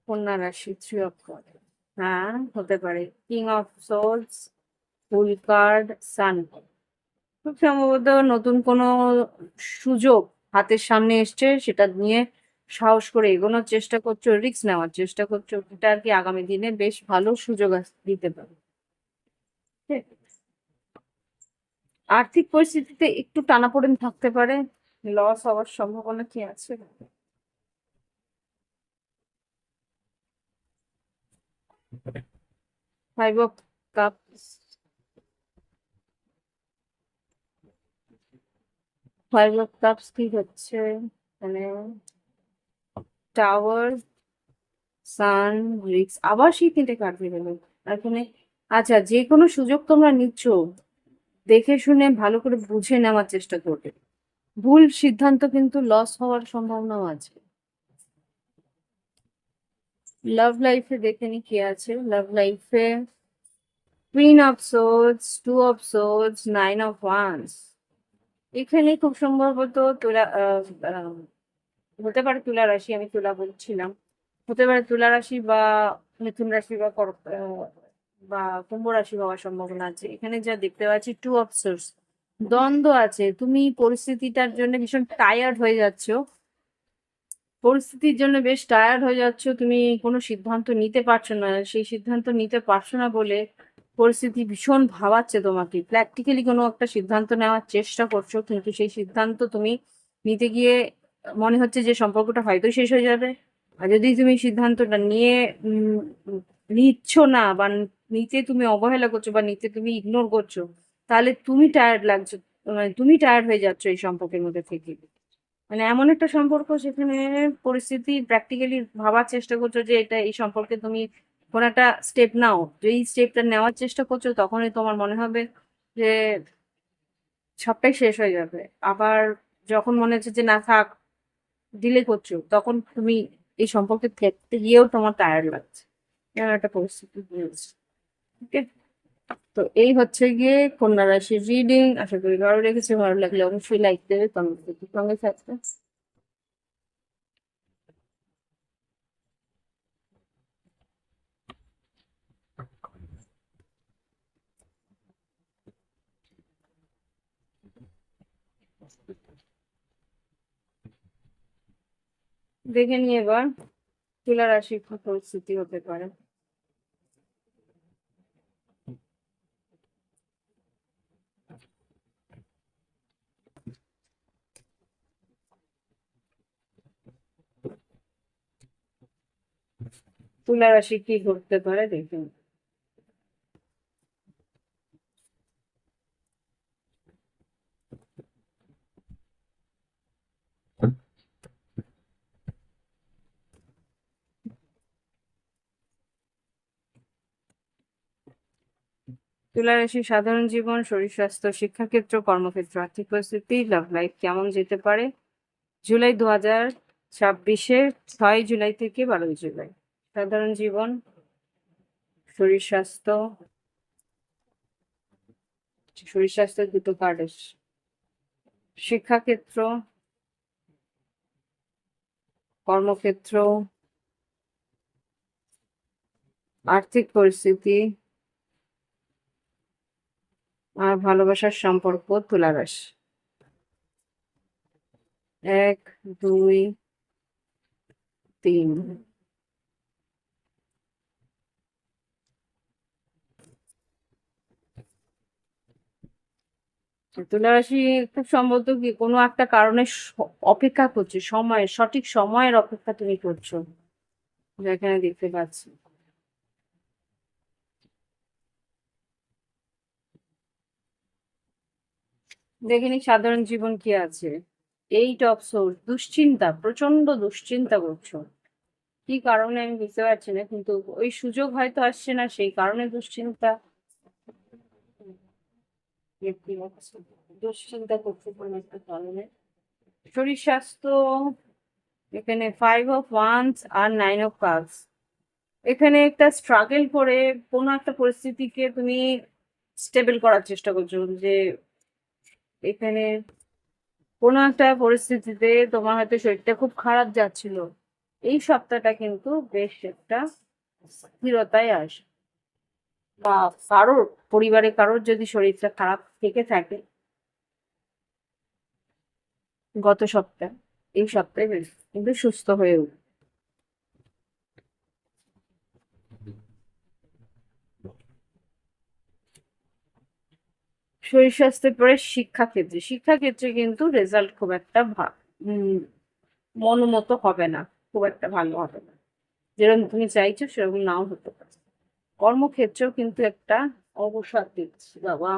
কন্যা রাশি থ্রি অফ কাপস। হ্যাঁ, হতে পারে। King of souls, fool card, sun. খুব সম্ভবত নতুন কোনো সুযোগ হাতের সামনে এসছে, সেটা নিয়ে সাহস করে এগোনোর চেষ্টা করছো, রিস্ক নেওয়ার চেষ্টা করছো, এটা আর কি আগামী দিনে বেশ ভালো সুযোগ দিতে পারে। ঠিক। আর্থিক পরিস্থিতিতে একটু টানাপোড়েন থাকতে পারে, লস হওয়ার সম্ভাবনা কি আছে? Five of cups, five of cups কি হচ্ছে মানে? টাওয়ার, সান, রিক্স, আবার সেই তিনটে কার্ড বেরোলো এখানে। আচ্ছা, যে কোনো সুযোগ তোমরা নিচ্ছ দেখে শুনে ভালো করে বুঝে নেওয়ার চেষ্টা করবে। ভুল সিদ্ধান্ত কিন্তু লস হওয়ার সম্ভাবনাও আছে। লাভ লাইফে দেখে নি কি আছে লাভ লাইফে। Queen of swords, two of swords, nine of wands. এখানে খুব সম্ভবত তুলা হতে পারে তুলা রাশি, আমি তুলা বলছিলাম। হতে পারে তুলা রাশি বা মিথুন রাশি বা বা কুম্ভ রাশি হওয়ার সম্ভাবনা আছে। এখানে যা দেখতে পাচ্ছি টু অফ সোর্স, দ্বন্দ্ব আছে। তুমি পরিস্থিতিটার জন্য ভীষণ টায়ার্ড হয়ে যাচ্ছ, পরিস্থিতির জন্য বেশ টায়ার্ড হয়ে যাচ্ছ, তুমি কোনো সিদ্ধান্ত নিতে পারছো না। সেই সিদ্ধান্ত নিতে পারছো না বলে পরিস্থিতি ভীষণ ভাবাচ্ছে তোমাকে। প্র্যাকটিক্যালি কোনো একটা সিদ্ধান্ত নেওয়ার চেষ্টা করছো, কিন্তু সেই সিদ্ধান্ত তুমি নিতে গিয়ে মনে হচ্ছে যে সম্পর্কটা হয়তো শেষ হয়ে যাবে। আর যদি তুমি সিদ্ধান্তটা নিয়ে নিচ্ছ না বা নিতে তুমি অবহেলা করছো বা নিতে তুমি ইগনোর করছো, তাহলে তুমি টায়ার্ড লাগছো, মানে তুমি টায়ার্ড হয়ে যাচ্ছ এই সম্পর্কের মধ্যে থেকে। মানে এমন একটা সম্পর্ক সেখানে পরিস্থিতি প্র্যাকটিক্যালি ভাবার চেষ্টা করছো যে এটা এই সম্পর্কে তুমি কোন একটা স্টেপ নাও। যেই স্টেপটা নেওয়ার চেষ্টা করছো তখনই তোমার মনে হবে যে সবটাই শেষ হয়ে যাবে। আবার যখন মনে হচ্ছে যে না থাক, ডিলে করছো, তখন তুমি এই সম্পর্কে থাকতে গিয়েও তোমার টায়ার্ড লাগছে। এমন একটা পরিস্থিতি হয়েছে। ওকে। তো এই হচ্ছে গিয়ে কন্যা রাশির রিডিং। আশা করি ভালো লেগেছে, ভালো লাগলে অবশ্যই লাইক দেবে, কমেন্ট সঙ্গে থাকবে। দেখে নিয়ে এবার তুলা রাশির কি পরিস্থিতি হতে পারে। তুলা রাশি কি ঘটতে পারে দেখুন। তুলা রাশি সাধারণ জীবন, শরীর স্বাস্থ্য, শিক্ষাক্ষেত্র, কর্মক্ষেত্র, আর্থিক পরিস্থিতি, লাভ লাইফ কেমন যেতে পারে জুলাই 2026-এর 6 জুলাই থেকে 12 জুলাই। সাধারণ জীবন, শরীর স্বাস্থ্যের দুটো কার্ড এসছে। শিক্ষাক্ষেত্র, কর্মক্ষেত্র, আর্থিক পরিস্থিতি আর ভালোবাসার সম্পর্ক তুলা রাশি। 1, 2, 3। তুলা রাশি খুব সম্ভবত কি কোনো একটা কারণে অপেক্ষা করছে, সঠিক সময়ের অপেক্ষা তুমি করছো, যেখানে দেখতে পাচ্ছি। দেখিনি সাধারণ জীবন কি আছে। 8 অফ সোর্স, দুশ্চিন্তা, প্রচন্ড দুশ্চিন্তা করছো। কি কারণে আমি বুঝতে পারছি না, কিন্তু ওই সুযোগ হয়তো আসছে না, সেই কারণে দুশ্চিন্তা। দুশ্চিন্তা করতে কোনো একটা কারণে। শরীর স্বাস্থ্য, এখানে 5 অফ ওয়ান্স আর 9 অফ কাপস। এখানে একটা স্ট্রাগল করে কোনো একটা পরিস্থিতিকে তুমি স্টেবল করার চেষ্টা করছো, যে এখানে কোনো একটা পরিস্থিতিতে তোমার হয়তো শরীরটা খুব খারাপ যাচ্ছিল, এই সপ্তাহটা কিন্তু বেশ একটা স্থিরতায় আসে। বা পরিবারে কারোর যদি শরীরটা খারাপ থেকে থাকে গত সপ্তাহে, এই সপ্তাহে বেশ কিন্তু সুস্থ হয়ে উঠবে। শরীর স্বাস্থ্যের পরে শিক্ষাক্ষেত্রে কিন্তু রেজাল্ট খুব একটা মনোমতো হবে না, খুব একটা ভালো হবে না, যেরকম তুমি চাইছো সেরকম নাও হতে পারে। কর্মক্ষেত্রেও কিন্তু একটা অবসাদ দেখছি বাবা।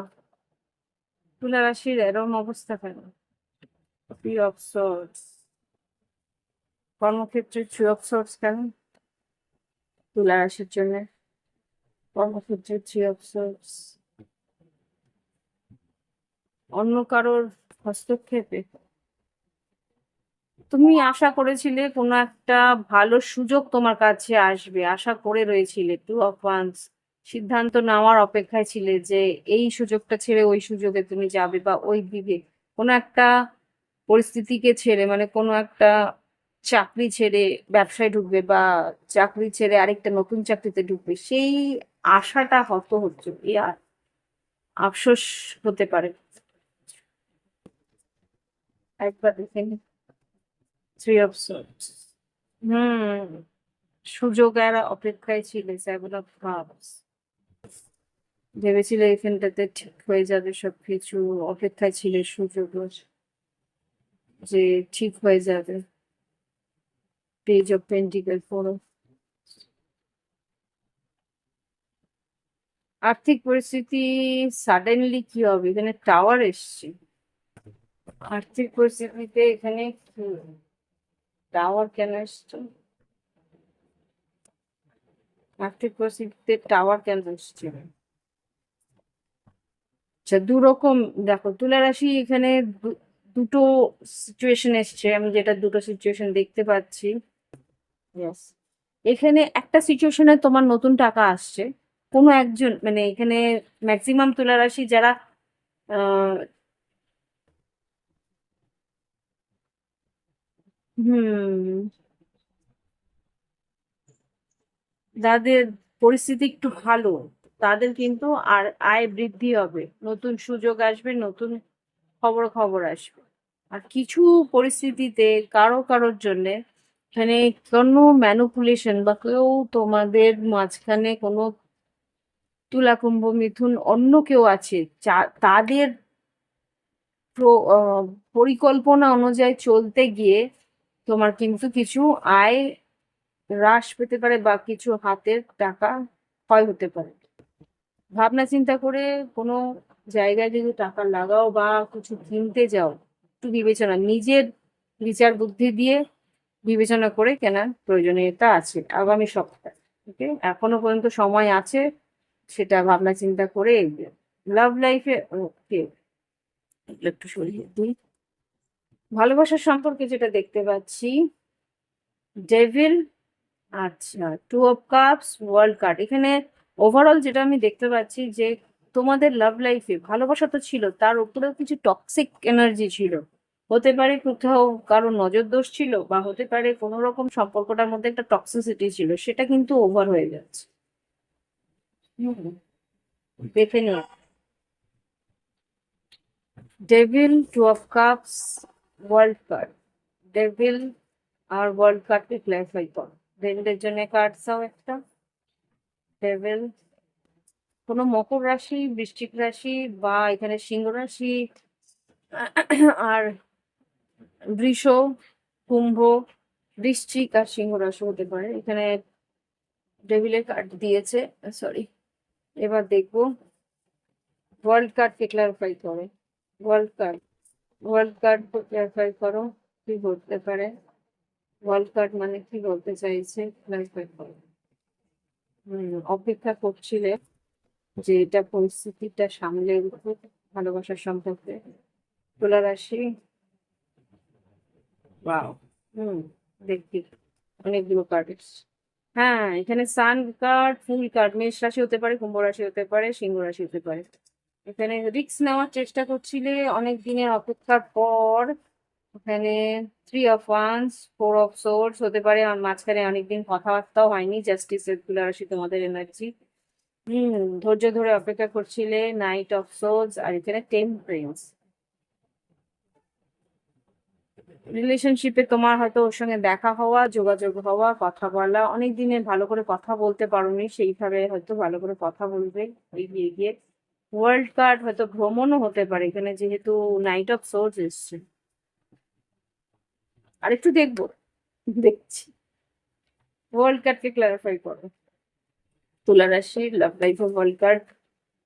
তুলা রাশির এরম অবস্থা কেন? 3 অফ সোর্স, কর্মক্ষেত্রে 3 অফ সোর্স কেন তুলা রাশির জন্য? কর্মক্ষেত্রে 3 অফ সোর্স, অন্য কারোর হস্তক্ষেপে তুমি আশা করেছিলে কোনো একটা ভালো সুযোগ তোমার কাছে আসবে, আশা করে রয়েছিলে। 2 অফ ওয়ান্স, সিদ্ধান্ত নেওয়ার অপেক্ষায় ছিলে যে এই সুযোগটা ছেড়ে ওই সুযোগে তুমি যাবে, বা ওই দিকে কোনো একটা পরিস্থিতিকে ছেড়ে, মানে কোনো একটা চাকরি ছেড়ে ব্যবসায় ঢুকবে, বা চাকরি ছেড়ে আরেকটা নতুন চাকরিতে ঢুকবে, সেই আশাটা হত হচ্ছে, আর আফসোস হতে পারে। একবার দেখে নি। 3 অফ সোর্স, হুম, সুযোগের অপেক্ষায় ছিলে। 7 অফ কাপস, ভেবেছিলে এখানটাতে ঠিক হয়ে যাবে সবকিছু, অপেক্ষায় ছিলে সুযোগের, যে ঠিক হয়ে যাবে। Page of pentacle, 4। আর্থিক পরিস্থিতি সাডেনলি কি হবে, এখানে টাওয়ার এসছে। আর্থিক পরিস্থিতিতে এখানে টাওয়ার কেন এসছে? আর্থিক পরিস্থিতিতে টাওয়ার কেন এসছে? আচ্ছা, দুরকম। দেখো তুলা রাশি এখানে দুটো সিচুয়েশন এসছে, আমি যেটা দুটো সিচুয়েশন দেখতে পাচ্ছি। Yes. এখানে একটা সিচুয়েশনে তোমার নতুন টাকা আসছে, কোনো একজন, মানে এখানে ম্যাক্সিমাম তুলা রাশি যারা আহ হুম, যাদের পরিস্থিতি একটু ভালো, তাদের কিন্তু আর আয় বৃদ্ধি হবে, নতুন সুযোগ আসবে, নতুন খবর আসবে। আর কিছু পরিস্থিতিতে কারোর জন্য এখানে কোনো ম্যানুপুলেশন, বা কেউ তোমাদের মাঝখানে কোনো তুলা কুম্ভ মিথুন অন্য কেউ আছে, তাদের পরিকল্পনা অনুযায়ী চলতে গিয়ে তোমার কিন্তু কিছু আয় হ্রাস পেতে পারে, বা কিছু হাতের টাকা ক্ষয় হতে পারে। ভাবনা চিন্তা করে কোনো জায়গায় যদি টাকা লাগাও বা কিছু কিনতে যাও, একটু নিজের বিচার বুদ্ধি দিয়ে বিবেচনা করে কেনার প্রয়োজনীয়তা আছে আগামী সপ্তাহে। ওকে, এখনো পর্যন্ত সময় আছে, সেটা ভাবনা চিন্তা করে লাভ লাইফে ওকে একটু সরিয়ে দিই। ভালোবাসার সম্পর্কে যেটা দেখতে পাচ্ছি, ডেভিল, আচ্ছা, two of cups, world card. এখানে ওভারঅল যেটা আমি দেখতে পাচ্ছি যে তোমাদের লাভ লাইফে ভালোবাসা তো ছিল, তার উপরেও কিছু টক্সিক এনার্জি ছিল। হতে পারে কোথাও কারো নজর দোষ ছিল, বা হতে পারে কোনো রকম সম্পর্কটার মধ্যে একটা টক্সিসিটি ছিল, সেটা কিন্তু ওভার হয়ে যাচ্ছে। হুম, দেখে নিও। Devil, two of cups, world card. Devil আর ওয়ার্ল্ড কার্ডকে ক্লারিফাই করো। ডেভিলের জন্য কার্ড চাও একটা। ডেভিল, কোনো মকর রাশি, বৃশ্চিক রাশি, বা এখানে সিংহ রাশি, আর বৃষ, কুম্ভ, বৃশ্চিক আর সিংহ রাশি হতে পারে। এখানে ডেভিলের কার্ড দিয়েছে, সরি। এবার দেখবো ওয়ার্ল্ড কার্ডকে ক্লারিফাই করো। World card, world card clarify করো, কি বলতে পারে ওয়ার্ল্ড কার্ড, মানে কি বলতে চাইছে, ক্লারিফাই করো। অপেক্ষা করছিলে যে এটা পরিস্থিতিটা সামলে উঠবে ভালোবাসার সম্পর্কে। তুলা রাশি, ওয়াও, হুম, দেখি অনেকগুলো কার্ড এসছে। হ্যাঁ, এখানে সান কার্ড, ফুল কার্ড। মেষ রাশি হতে পারে, কুম্ভ রাশি হতে পারে, সিংহ রাশি হতে পারে। এখানে রিস্ক নেওয়ার চেষ্টা করছিলে অনেক দিনের অপেক্ষার পর। এখানে three of wands, four of swords হতে পারে, আর মাঝখানে অনেকদিন কথাবার্তাও হয়নি। জাস্টিসের তুলা রাশি তোমাদের এনার্জি। ধৈর্য ধরে অপেক্ষা করছিলে, নাইট অফ সোর্স, আর এখানে টেম্পারেন্স। রিলেশনশিপে তোমার হয়তো ওর সঙ্গে দেখা হওয়া, যোগাযোগ হওয়া, কথা বলা, অনেক দিনে ভালো করে কথা বলতে পারোনি, সেইভাবে হয়তো ভালো করে কথা বলবে এগিয়ে গিয়ে। ওয়ার্ল্ড কার্ড, হয়তো ভ্রমণও হতে পারে এখানে, যেহেতু নাইট অফ সোর্স এসছে। আরেকটু দেখবো, দেখছি। ওয়ার্ল্ড কার্ডকে ক্লারিফাই করো। তুলা রাশির love life of world card,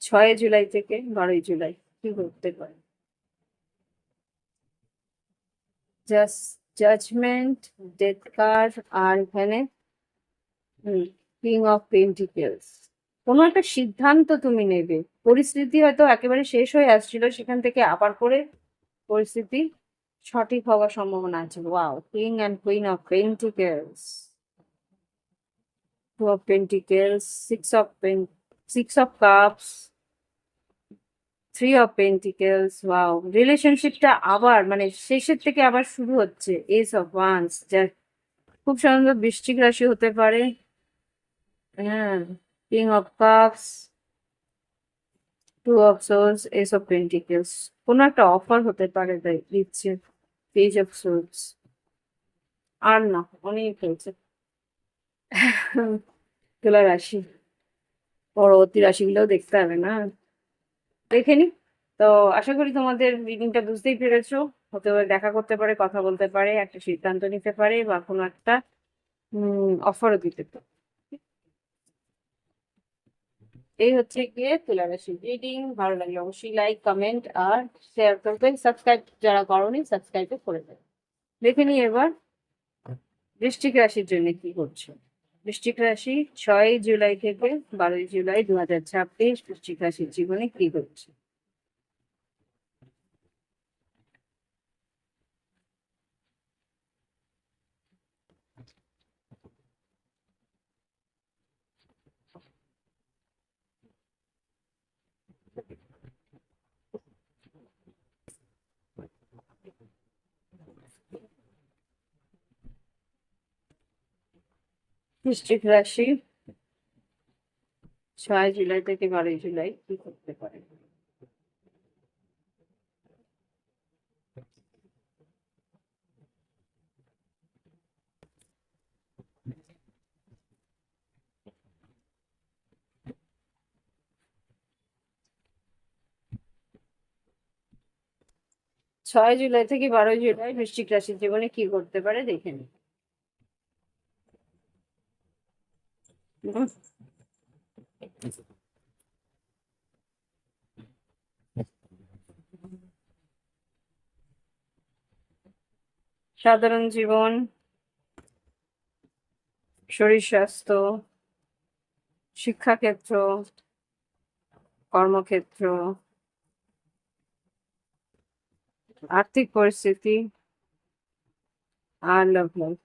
6 July থেকে 12 জুলাই কি করতে পারে। জাস্ট, জাজমেন্ট, ডেথ কার্ড, আর এখানে কিং অফ পেন্টিকেলস। কোনো একটা সিদ্ধান্ত তুমি নেবে, পরিস্থিতি হয়তো একেবারে শেষ হয়ে আসছিল, সেখান থেকে আবার করে পরিস্থিতি সঠিক হওয়ার সম্ভাবনা আছে। Wow, king and queen of pentacles, two of pentacles, six of cups, three of pentacles. Wow, রিলেশনশিপটা আবার মানে শেষের থেকে আবার শুরু হচ্ছে। এস অফ ওয়ান্স, যা খুব সুন্দর বৃশ্চিক রাশি হতে পারে। হ্যাঁ, king of cups, two of swords, ace of pentacles. কোনো একটা অফার হতে পারে, তাই দিচ্ছে। Page of swords. আর না, অনেক হয়েছে। তুলা রাশি, পরবর্তী রাশিগুলোও দেখতে হবে না, দেখে নি। তো আশা করি তোমাদের রিডিংটা বুঝতেই পেরেছো। হতে পারে দেখা করতে পারে, কথা বলতে পারে, একটা সিদ্ধান্ত নিতে পারে, বা কোনো একটা অফারও দিতে পারে। এই হচ্ছে গিয়ে তুলা রাশি রিডিং। ভালো লাগলে অবশ্যই লাইক, কমেন্ট আর শেয়ার করবেন। সাবস্ক্রাইব যারা করোনি, সাবস্ক্রাইব করে দেবেন। দেখে নি এবার বৃশ্চিক রাশির জন্য কি করছে। বৃশ্চিক রাশি 6 জুলাই থেকে 12 জুলাই 2026 বৃশ্চিক রাশির জীবনে কি হচ্ছে। বৃশ্চিক রাশি 6 জুলাই থেকে 12 জুলাই কি করতে পারে। 6 জুলাই থেকে 12 জুলাই বৃশ্চিক রাশির জীবনে কি করতে পারে দেখে নিন। সাধারণ জীবন, শরীর স্বাস্থ্য, শিক্ষাক্ষেত্র, কর্মক্ষেত্র, আর্থিক পরিস্থিতি আর লাভ লাইফ।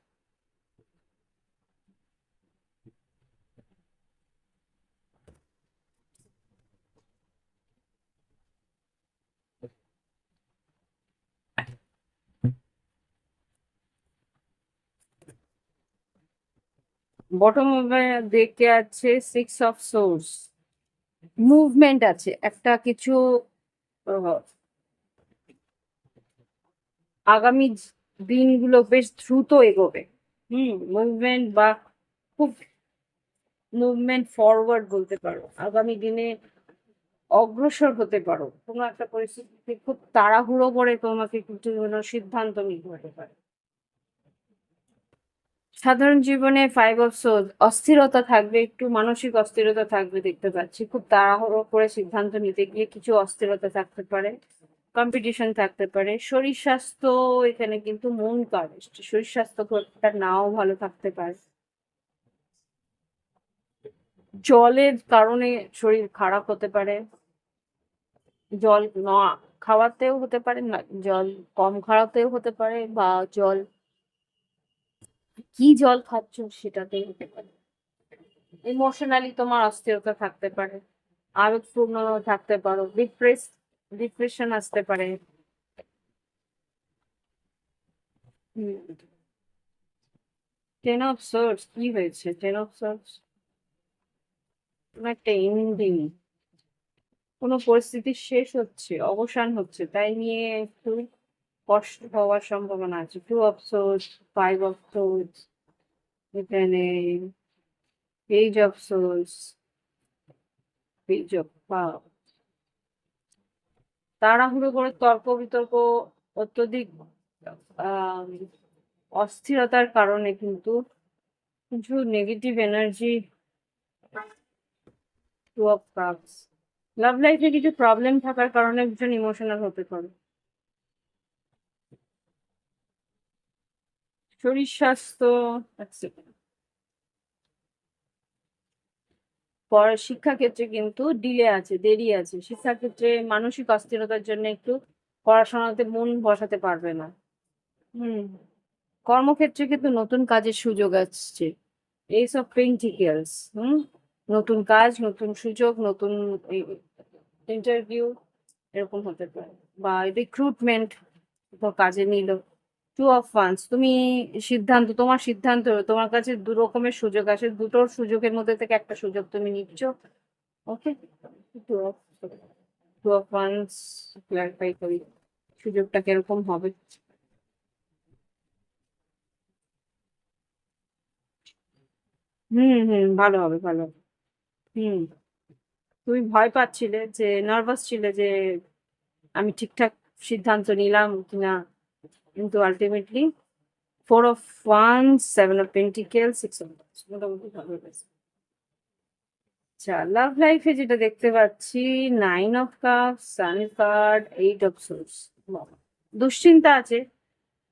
বটম দেখতে আছে 6 অফ সোর্স। মুভমেন্ট আছে, একটা কিছু আহ, আগামী দিনগুলো বেশ দ্রুত এগোবে। মুভমেন্ট বা খুব মুভমেন্ট ফরওয়ার্ড বলতে পারো, আগামী দিনে অগ্রসর হতে পারো। কোনো একটা পরিস্থিতিতে খুব তাড়াহুড়ো করে তোমাকে কিছু কোনো সিদ্ধান্ত নিতে হতে পারে। সাধারণ জীবনে 5 অফ সোর্স, অস্থিরতা থাকবে, একটু মানসিক অস্থিরতা থাকবে দেখতে পাচ্ছি। খুব তাড়াহুড়ো করে সিদ্ধান্ত নিতে গিয়ে কিছু অস্থিরতা থাকতে পারে, কম্পিটিশন থাকতে পারে। শরীর স্বাস্থ্য এখানে কিন্তু মন কার এসছে, শরীর স্বাস্থ্য খুব একটা নাও ভালো থাকতে পারে। জলের কারণে শরীর খারাপ হতে পারে, জল না খাওয়াতেও হতে পারে, না জল কম খাওয়াতেও হতে পারে, বা জল কি জল খাচ্ছ সেটাতেই হতে পারে। ইমোশনালি তোমার অস্থিরতা থাকতে পারে, আবেগপূর্ণ থাকতে পারো, ডিপ্রেশন আসতে পারে। টেন অফ সোর্স কি হয়েছে? টেন অফ সোর্স একটা এন্ডিং, কোনো পরিস্থিতি শেষ হচ্ছে, অবসান হচ্ছে, তাই নিয়ে একটু কষ্ট হওয়ার সম্ভাবনা আছে। 2 অফ সোর্স, 5 অফ সোর্স, এখানে page of swords, page of তাড়াহুড়ো করে তর্ক বিতর্ক, অত্যধিক আহ অস্থিরতার কারণে কিন্তু কিছু নেগেটিভ এনার্জি। 2 অফ কাপস, লাভ লাইফে কিছু প্রবলেম থাকার কারণে ভীষণ ইমোশনাল হতে পারে। শরীর স্বাস্থ্য, এক second। পরে শিক্ষাক্ষেত্রে কিন্তু ডিলে আছে, দেরি আছে। শিক্ষাক্ষেত্রে মানসিক অস্থিরতার জন্য একটু পড়াশোনাতে মন বসাতে পারবে না। হুম। কর্মক্ষেত্রে কিন্তু নতুন কাজের সুযোগ আসছে, এইসব পেন্টিকেলস। নতুন কাজ, নতুন সুযোগ, নতুন ইন্টারভিউ এরকম হতে পারে, বা রিক্রুটমেন্ট কাজে নিল। 2 অফ ওয়ান্স, তুমি সিদ্ধান্ত, তোমার সিদ্ধান্ত, তোমার কাছে 2 রকমের সুযোগ আসে, দুটোর সুযোগের মধ্যে থেকে একটা সুযোগ তুমি নিচ্ছ। Okay, two of 2 of wands clarify করি, সুযোগটা কিরকম হবে। ভালো হবে, ভালো হবে। হুম। তুমি ভয় পাচ্ছিলে, যে নার্ভাস ছিলে যে আমি ঠিকঠাক সিদ্ধান্ত নিলাম কিনা, কিন্তু ultimately 4 of wands, 7 of pentacle, 6 of মোটামুটি ভালো হয়েছে। আচ্ছা, লাভ লাইফে যেটা দেখতে পাচ্ছি, 9 of cups, sun card, 8 of swords. দুশ্চিন্তা আছে,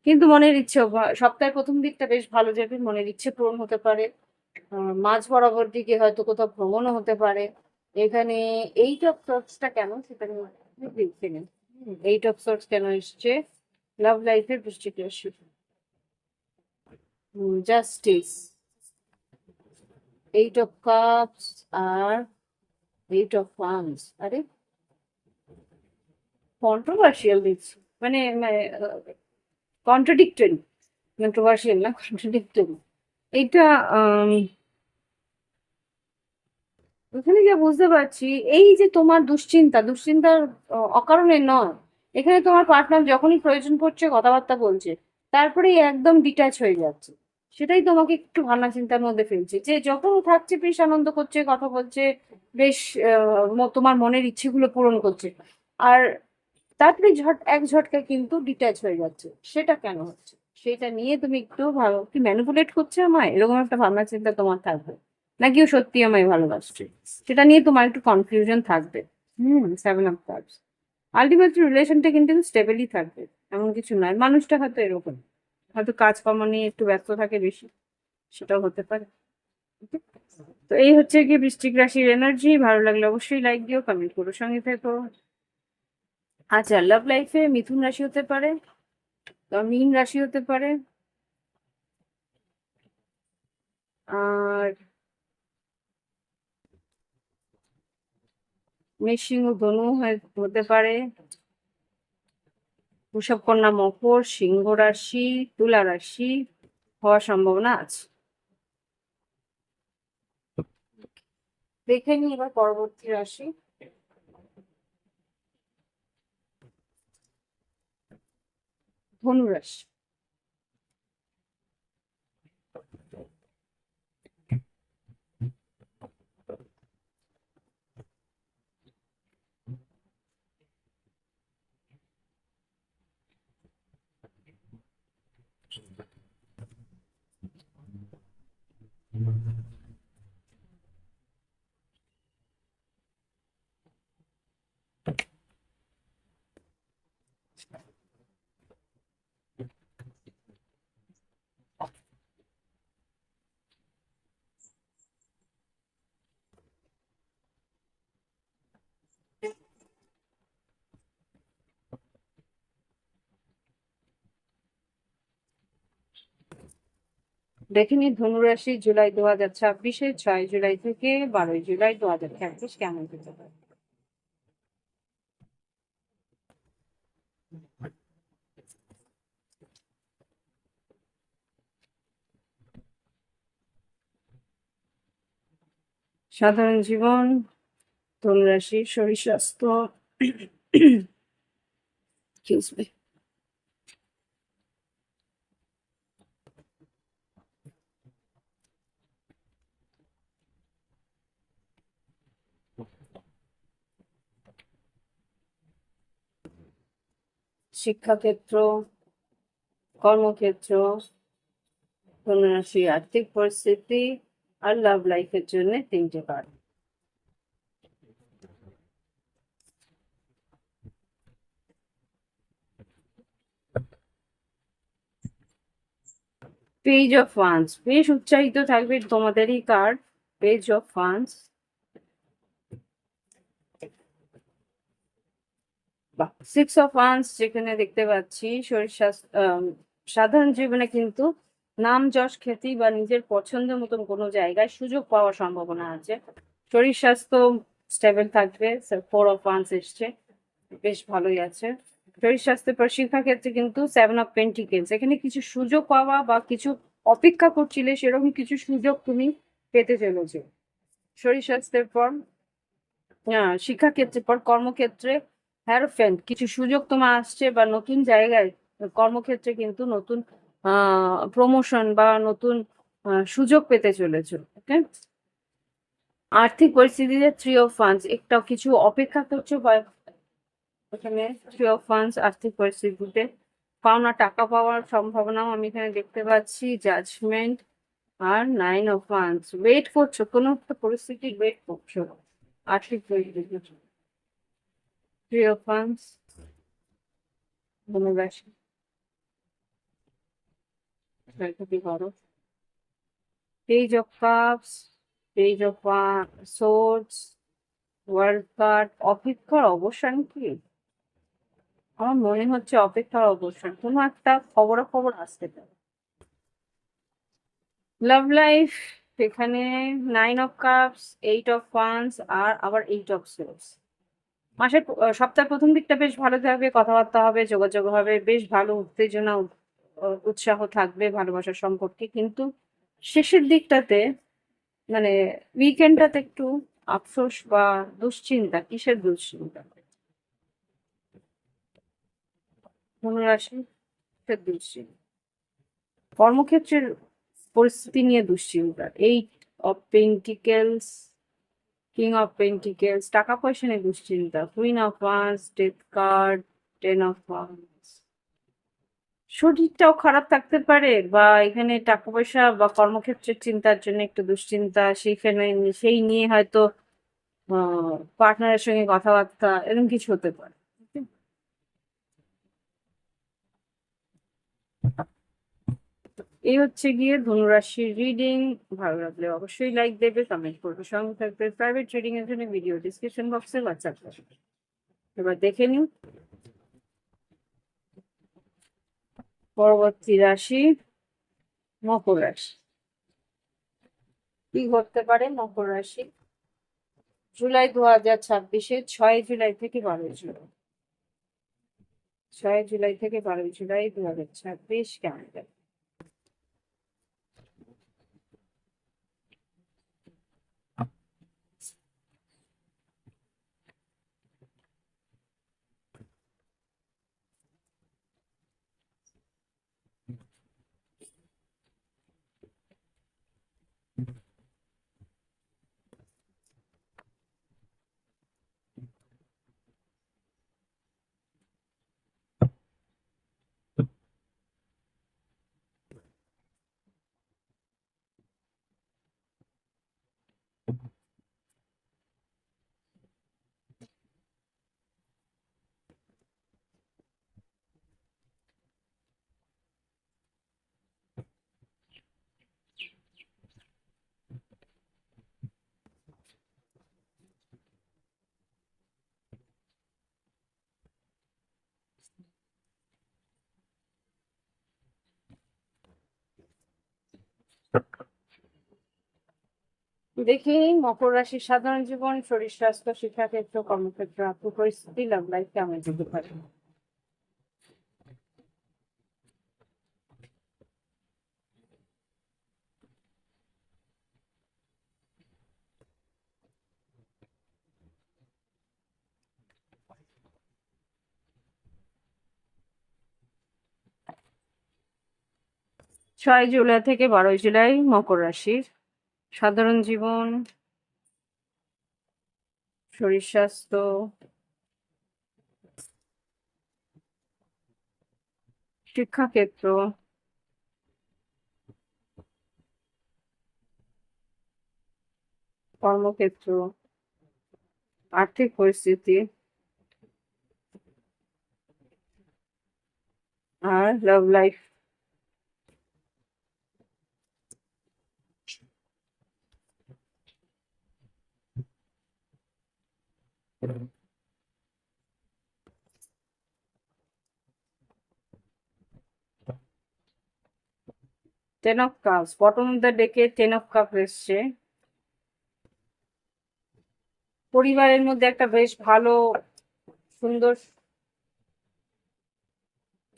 কিন্তু মনের ইচ্ছে সপ্তাহের প্রথম দিকটা বেশ ভালো যাবে, মনের ইচ্ছে পূরণ হতে পারে। মাঝ বরাবর দিকে হয়তো কোথাও ভ্রমণও হতে পারে। এখানে 8 অফ সোর্সটা কেন সেটা দেখতে নেন। 8 অফ সোর্স কেন এসছে লাভ লাইফের বৃষ্টিতে? জাস্টিস, 8 অফ কাপস আর 8 অফ ওয়ান্স। আরে কন্ট্রোভার্সিয়াল দিচ্ছি, মানে কন্ট্রাডিক্টরি, কন্ট্রোভার্সিয়াল না, কন্ট্রাডিক্টরি। এইটা এখানে যা বুঝতে পারছি, এই যে তোমার দুশ্চিন্তার অকারণে নয়। এখানে তোমার পার্টনার যখনই প্রয়োজন পড়ছে কথাবার্তা বলছে, তারপরেই একদম ডিট্যাচ হয়ে যাচ্ছে। সেটাই তোমাকে একটু ভাবনা চিন্তার মধ্যে ফেলছে, যে যখন ও থাকছে বেশ আনন্দ করছে, কথা বলছে, বেশ তোমার মনের ইচ্ছেগুলো পূরণ করছে, আর তারপরে এক ঝটকায় কিন্তু ডিট্যাচ হয়ে যাচ্ছে। সেটা কেন হচ্ছে সেটা নিয়ে তুমি একটু ভালো, কি ম্যানিপুলেট করছে আমায়, এরকম একটা ভাবনা চিন্তা তোমার থাকবে, নাকি ও সত্যি আমায় ভালোবাসছে, সেটা নিয়ে তোমার একটু কনফিউশন থাকবে। 7 অফ কাপস, আলটিমেটলি রিলেশনটা কিন্তু স্টেবলই থাকবে, এমন কিছু নয়। মানুষটা হয়তো এরকম, হয়তো কাজকর্ম নিয়ে একটু ব্যস্ত থাকে বেশি, সেটাও হতে পারে। তো এই হচ্ছে কি বৃশ্চিক রাশির এনার্জি। ভালো লাগলে অবশ্যই লাইক দিও, কমেন্ট করো, সঙ্গে থেকো। আচ্ছা, লাভ লাইফে মিথুন রাশি হতে পারে, মীন রাশি হতে পারে, আর মেষ সিংহ ধনু হতে পারে, বৃষভ কন্যা মকর, সিংহ রাশি, তুলা রাশি হওয়ার সম্ভাবনা আছে। দেখে নি এবার পরবর্তী রাশি। ধনু রাশি। দেখে নি ধনুরাশি জুলাই 2026-এ 6 জুলাই থেকে 12 জুলাই 2026 কেমন যেতে পারে। সাধারণ জীবন, ধনুরাশি, শরীর স্বাস্থ্য, এক্সকিউজ মি, শিক্ষাক্ষেত্র, কর্মক্ষেত্র, ধনুরাশি আর্থিক পরিস্থিতি, আর লাভ লাইফের জন্য 3টে কার্ড। পেজ অফ ওয়ান্স, বেশ উৎসাহিত থাকবে তোমাদেরই card. Page of wands, six of wands যেখানে দেখতে পাচ্ছি শরীর স্বাস্থ্য, সাধারণ জীবনে কিন্তু নাম যশ খ্যাতি বা নিজের পছন্দ মতন কোনো জায়গায় সুযোগ পাওয়ার সম্ভাবনা আছে। শরীর স্বাস্থ্য স্টেবল থাকবে। ফোর অফ ওয়ান্স এসছে, বেশ ভালোই আছে। শরীর স্বাস্থ্যের পর শিক্ষাক্ষেত্রে কিন্তু 7 অফ পেন্টিকেলস, এখানে কিছু সুযোগ পাওয়া বা কিছু অপেক্ষা করছিলে সেরকম কিছু সুযোগ তুমি পেতে চলেছো। শরীর স্বাস্থ্যের পর শিক্ষাক্ষেত্রের পর কর্মক্ষেত্রে হ্যারোফেন্ট, কিছু সুযোগ তোমার আসছে বা নতুন জায়গায় কর্মক্ষেত্রে কিন্তু নতুন প্রমোশন বা নতুন সুযোগ পেতে চলেছো। ওকে, আর্থিক পরিস্থিতিতে 3 অফ ওয়ান্স, একটা কিছু অপেক্ষা করছো বা এখানে 3 অফ ওয়ান্স আর্থিক পরিস্থিতিতে পাওনা টাকা পাওয়ার সম্ভাবনাও আমি এখানে দেখতে পাচ্ছি। জাজমেন্ট আর 9 অফ ওয়ান্স, ওয়েট করছো, কোনো একটা পরিস্থিতি ওয়েট করছো আর্থিক পরিস্থিতি। 3 অফ ওয়ান্স, ধনুরাশি, খুবই বড়। Page of cups, page of swords, world card, অপেক্ষার অবসান কি? আমার মনে হচ্ছে অপেক্ষার অবসান, কোনো একটা খবরাখবর আসতে পারে। লাভ লাইফ, এখানে 9 অফ কাপস, 8 অফ ওয়ান্স আর আবার 8 অফ সোর্ডস। মাসের সপ্তাহের প্রথম দিকটা বেশ ভালো থাকবে, কথাবার্তা হবে, যোগাযোগ হবে, বেশ ভালো উত্তেজনা, উৎসাহ থাকবে ভালোবাসার সম্পর্কে। কিন্তু শেষের দিকটাতে মানে উইকেন্ডটাতে একটু আফসোস বা দুশ্চিন্তা। কিসের দুশ্চিন্তা? ধনুরাশি, কিসের দুশ্চিন্তা? কর্মক্ষেত্রের পরিস্থিতি নিয়ে দুশ্চিন্তা। 8 of pentacles, king of pentacles, টাকা পয়সা নিয়ে দুশ্চিন্তা। Queen of wands, death card, 10 of once. শরীরটাও খারাপ থাকতে পারে বা এখানে টাকা পয়সা বা কর্মক্ষেত্রের চিন্তার জন্য একটু দুশ্চিন্তা, সেইখানে সেই নিয়ে হয়তো পার্টনারের সঙ্গে কথাবার্তা এরকম কিছু হতে পারে। এই হচ্ছে গিয়ে ধনুরাশির রিডিং। ভালো লাগলে অবশ্যই লাইক দেবে, কমেন্ট করবে, সঙ্গে থাকবে। প্রাইভেট রিডিং এর জন্য ভিডিও ডিসক্রিপশন বক্সে হোয়াটসঅ্যাপ করবে। এবার দেখে নিন পরবর্তী রাশি মকর রাশি। কি করতে পারে মকর রাশি জুলাই 2026-এ 6 জুলাই থেকে 12 জুলাই, 6 জুলাই থেকে 12 জুলাই 2026 কেমন যাবে? দেখি মকর রাশির সাধারণ জীবন, শরীর স্বাস্থ্য, শিক্ষাক্ষেত্র, কর্মক্ষেত্র, আর্থিক পরিস্থিতি, লাভ লাইফ কেমন যেতে পারে? 6 জুলাই থেকে 12 জুলাই মকর রাশির সাধারণ জীবন, শরীর স্বাস্থ্য, শিক্ষাক্ষেত্র, কর্মক্ষেত্র, আর্থিক পরিস্থিতি আর love life. Ten of cups, bottom of the ডেকে 10 অফ কাপ এসছে। পরিবারের মধ্যে একটা বেশ ভালো সুন্দর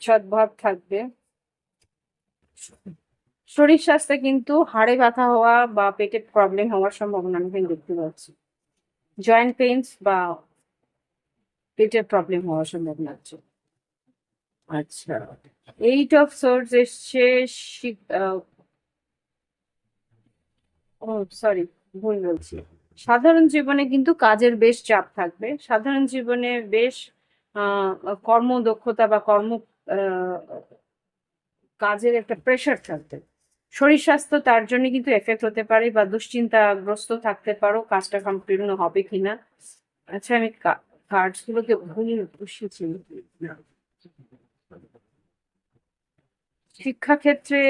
সদ্ভাব থাকবে। শরীর স্বাস্থ্যে কিন্তু হাড়ে ব্যথা হওয়া বা পেটের প্রবলেম হওয়ার সম্ভাবনা আমি কিন্তু দেখতে পাচ্ছি। জয়েন্ট পেইনস বা পেটের প্রবলেম হওয়ার সম্ভাবনা আছে। আচ্ছা, 8 অফ সোর্স এসছে। ও সরি, ভুল বলছি। সাধারণ জীবনে কিন্তু কাজের বেশ চাপ থাকবে। সাধারণ জীবনে বেশ কর্মদক্ষতা বা আহ, কাজের একটা প্রেশার থাকবে। শরীর স্বাস্থ্য তার জন্য কিন্তু এফেক্ট হতে পারে বা দুশ্চিন্তাগ্রস্ত থাকতে পারো কাজটা কমপ্লিট হবে কিনা। আচ্ছা, আমি কার্ডস গুলোকে ভুল বসিয়েছি। শিক্ষাক্ষেত্রে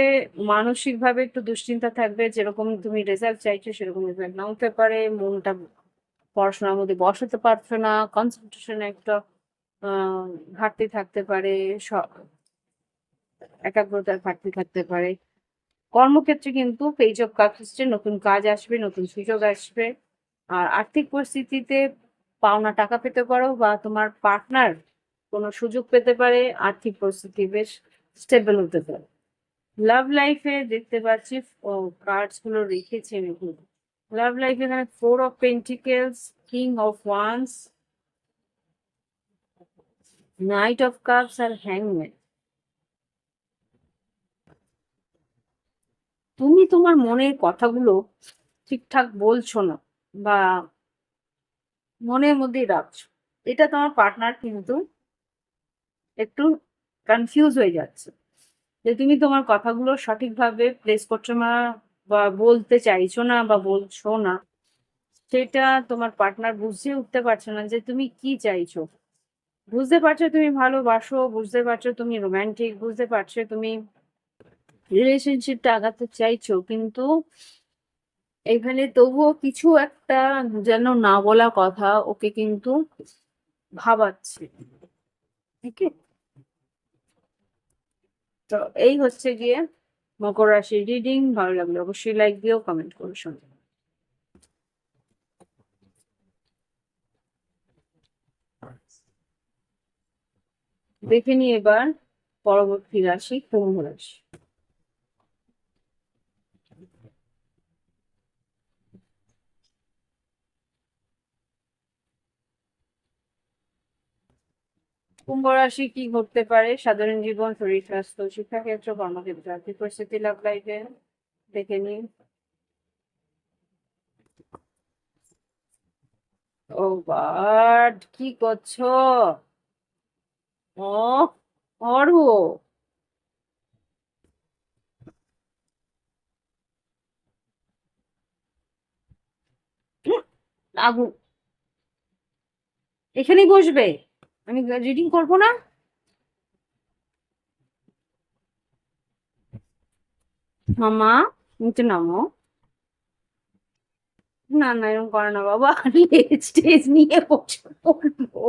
মানসিকভাবে একটু দুশ্চিন্তা থাকবে, যেরকম তুমি রেজাল্ট চাইছো সেরকম রেজাল্ট না হতে পারে। মনটা পড়াশোনার মধ্যে বসাতে পারছো না, কনসেন্ট্রেশনে একটা ঘাটতি থাকতে পারে, একাগ্রতার ঘাটতি থাকতে পারে। কর্মক্ষেত্রে কিন্তু পেজ অফ কাপস এসছে, নতুন কাজ আসবে, নতুন সুযোগ আসবে। আর আর্থিক পরিস্থিতিতে পাওনা টাকা পেতে পারো বা তোমার পার্টনার কোনো সুযোগ পেতে পারে, আর্থিক পরিস্থিতি বেশ স্টেবল হতে পারে। লাভ লাইফে দেখতে পাচ্ছি কার্ডস গুলো রেখেছি আমি। লাভ লাইফে এখানে 4 of pentacles, king of wands, knight of cups আর হ্যাংম্যান। তুমি তোমার মনের কথাগুলো ঠিকঠাক বলছো না বা মনের মধ্যেই রাখছো, এটা তোমার পার্টনার কিন্তু একটু কনফিউজ হয়ে যাচ্ছে যে তুমি তোমার কথাগুলো সঠিকভাবে প্লেস করছো না বা বলতে চাইছো না বা বলছো না। সেটা তোমার পার্টনার বুঝে উঠতে পারছে না যে তুমি কি চাইছো। বুঝতে পারছো তুমি ভালোবাসো, বুঝতে পারছো তুমি রোমান্টিক, বুঝতে পারছো তুমি রিলেশনশিপটা আগাতে চাইছো, কিন্তু এখানে তবুও কিছু একটা যেন না বলা কথা ওকে কিন্তু ভাবাচ্ছে। ঠিক আছে, তো এই হচ্ছে গিয়ে মকর রাশির রিডিং। ভালো লাগলে অবশ্যই লাইক দিও, কমেন্ট করো শুনে। দেখে নি এবার পরবর্তী রাশি কুম্ভ রাশি। কুম্ভ রাশি কি ঘটতে পারে? সাধারণ জীবন, শরীর স্বাস্থ্য, শিক্ষাক্ষেত্র, কর্মক্ষেত্র, আর্থিক পরিস্থিতি, লাভ লাইফে। দেখে নি। ও বাট কি করছো? ও অর্ঘ, আগুন এখানেই বসবে? আমি রিডিং করবো না? মামা নিচে নামো। না না, এরকম করে না বাবা। স্টেজ নিয়ে বসে পড়বো।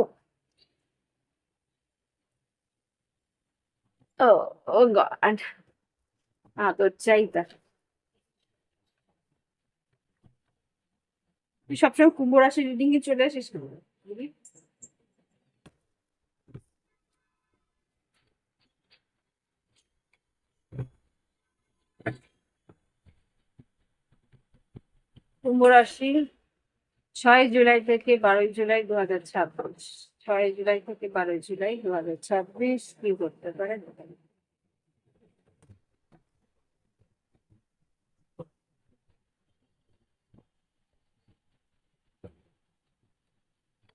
ও, ও গড, আদর চাই তার। তুই সবসময় কুম্ভ রাশি রিডিং এ চলে আসিস কেন? বুঝলি? কুম্ভ রাশি 6 জুলাই থেকে 12 জুলাই 2026। 6 জুলাই থেকে 12 জুলাই 2026 কি করতে পারে?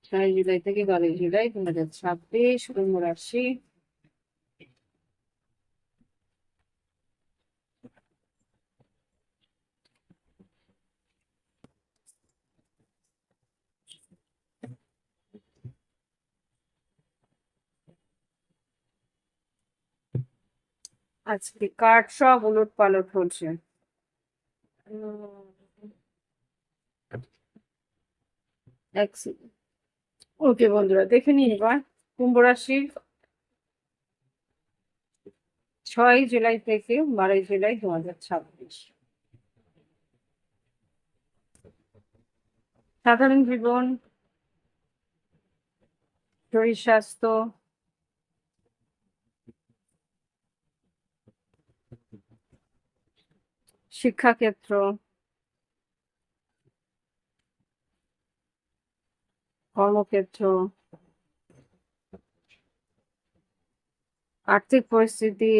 6 জুলাই থেকে 12 জুলাই 2026 কুম্ভ রাশি। আজকে কার্ড সব উলট পালট হচ্ছে। ওকে বন্ধুরা, দেখে নিন এবার কুম্ভ রাশি 6 জুলাই থেকে 12 জুলাই 2026। সাধারণ জীবন, শরীর স্বাস্থ্য, শিক্ষাক্ষেত্র, কর্মক্ষেত্র, আর্থিক পরিস্থিতি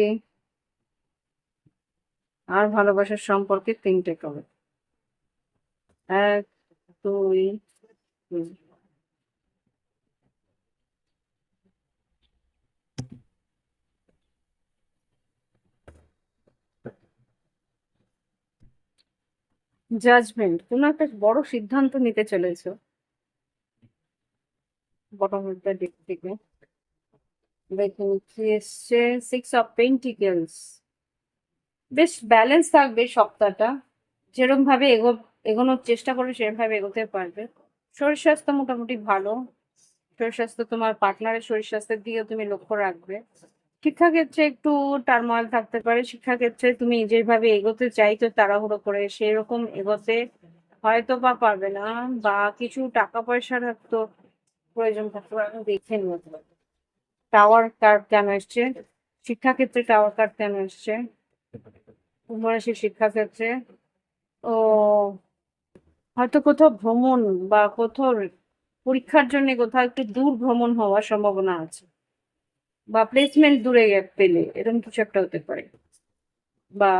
আর ভালোবাসার সম্পর্কে 3টে কবে। 1, 2, 3। জাজমেন্ট, কোনো একটা বড় সিদ্ধান্ত নিতে চলেছো। বটম অফ দ্য ডেক থেকে দেখুন কি এসছে, 6 অফ পেন্টিকেলস। বেশ ব্যালেন্স থাকবে সপ্তাহটা। যেরকম ভাবে এগোনোর চেষ্টা করবে সেরকম ভাবে এগোতে পারবে। শরীর স্বাস্থ্য মোটামুটি ভালো। শরীর স্বাস্থ্য, তোমার পার্টনারের শরীর স্বাস্থ্যের দিকেও তুমি লক্ষ্য রাখবে। শিক্ষাক্ষেত্রে একটু টার্মোইল থাকতে পারে। শিক্ষাক্ষেত্রে তুমি যেভাবে এগোতে চাইছো তাড়াহুড়ো করে সেরকম এগোতে হয়তো বা পারবে না, বা কিছু টাকা পয়সার তো প্রয়োজন থাকতে পারে। আমি দেখে নিতে পারবো টাওয়ার কার্ড কেন এসছে, শিক্ষাক্ষেত্রে টাওয়ার কার্ড কেন এসছে কুম্ভরাশির শিক্ষাক্ষেত্রে। ও হয়তো কোথাও ভ্রমণ বা কোথাও পরীক্ষার জন্য কোথাও একটু দূর ভ্রমণ হওয়ার সম্ভাবনা আছে, বা প্লেসমেন্ট দূরে পেলে এরকম কিছু একটা হতে পারে। বা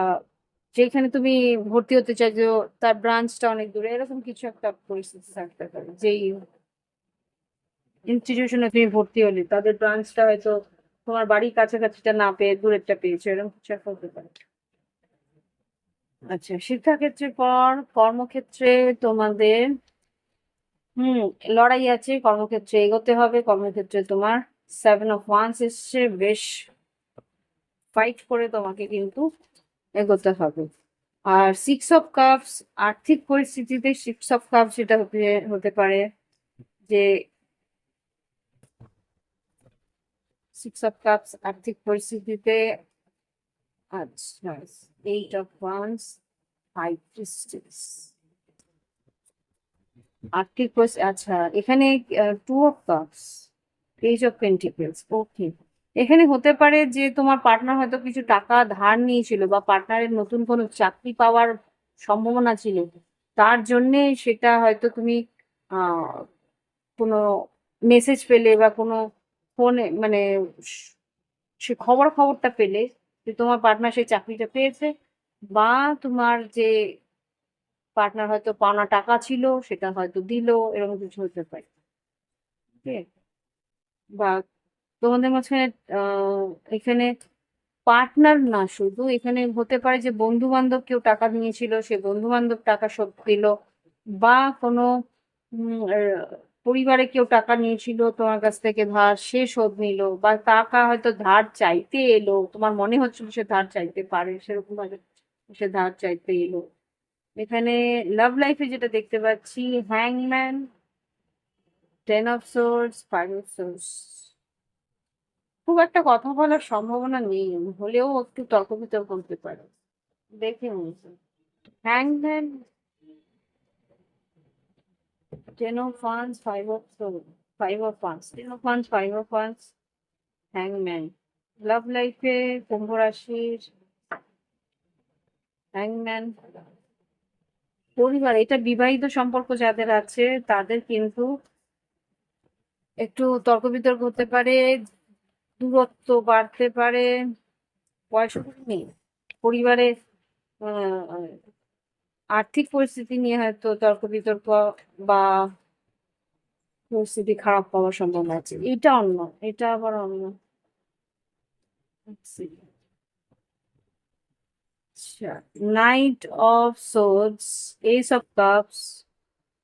যেখানে তুমি ভর্তি হতে চাইছো তার ব্রাঞ্চটা অনেক দূরে, এরকম কিছু একটা পরিস্থিতি থাকতে পারে। যেই ইনস্টিটিউশনে তুমি ভর্তি হলে তাদের ব্রাঞ্চটা হয়তো তোমার বাড়ির কাছাকাছিটা না পেয়ে দূরেরটা পেয়েছো, এরকম কিছু একটা হতে পারে। আচ্ছা, শিক্ষাক্ষেত্রের পর কর্মক্ষেত্রে তোমাদের লড়াই আছে। কর্মক্ষেত্রে এগোতে হবে। কর্মক্ষেত্রে তোমার 7 অফ ওয়ান্স এসছে। বেশ ফাইট করে তোমাকে কিন্তু এগোতে হবে। আর 6 অফ কাপস, আর্থিক পরিস্থিতিতে 6 অফ কাপস যেটা হতে পারে যে 6 অফ কাপস আর্থিক পরিস্থিতিতে, আচ্ছা, 8 অফ ওয়ান্স, 5 প্রিস্টেস, আর্থিক আচ্ছা এখানে 2 of cups, page of pentacles, okay. এখানে হতে পারে যে তোমার পার্টনার হয়তো কিছু টাকা ধার নিয়েছিল, বা পার্টনারের নতুন কোনো চাকরি পাওয়ার সম্ভাবনা ছিল, তার জন্যে সেটা হয়তো তুমি আহ কোনো মেসেজ পেলে বা কোনো ফোনে মানে স- সে খবরটা পেলে যে তোমার পার্টনার সেই চাকরিটা পেয়েছে, বা তোমার যে পার্টনার হয়তো পাওনা টাকা ছিল সেটা হয়তো দিল, এরকম কিছু হতে পারে। ঠিক আছে? বা তোমাদের মাঝখানে আহ এখানে পার্টনার না, শুধু এখানে হতে পারে যে বন্ধু বান্ধব কেউ টাকা নিয়েছিল, সে বন্ধু বান্ধব টাকা শোধ দিল, বা কোনো পরিবারে কেউ টাকা নিয়েছিল তোমার কাছ থেকে ধার, সে শোধ নিল, বা টাকা হয়তো ধার চাইতে এলো, তোমার মনে হচ্ছিল সে ধার চাইতে পারে, সেরকম ভাবে সে ধার চাইতে এলো। এখানে লাভ লাইফে যেটা দেখতে পাচ্ছি, হ্যাংম্যান, 10 অফ সোর্স, 5 অফ সোর্স। খুব একটা কথা বলার সম্ভাবনা নেই, হলেও একটু তর্ক বিতর্ক হতে পারে, দেখে নিয়েছি। হ্যাংম্যান, 10 of wands, 5 of swords, 5 of wands, 10 of wands, 5 of wands, হ্যাংম্যান। লাভ লাইফে কুম্ভ রাশির হ্যাংম্যান, পরিবার, এটা বিবাহিত সম্পর্ক যাদের আছে তাদের কিন্তু একটু তর্ক বিতর্ক হতে পারে, দূরত্ব বাড়তে পারে, বয়স নেই, পরিবারে আহ, আর্থিক পরিস্থিতি নিয়ে হয়তো তর্ক বিতর্ক বা পরিস্থিতি খারাপ হওয়ার সম্ভাবনা আছে। এটা অন্য, এটা আবার অন্য। আচ্ছা, knight of swords, ace of cups,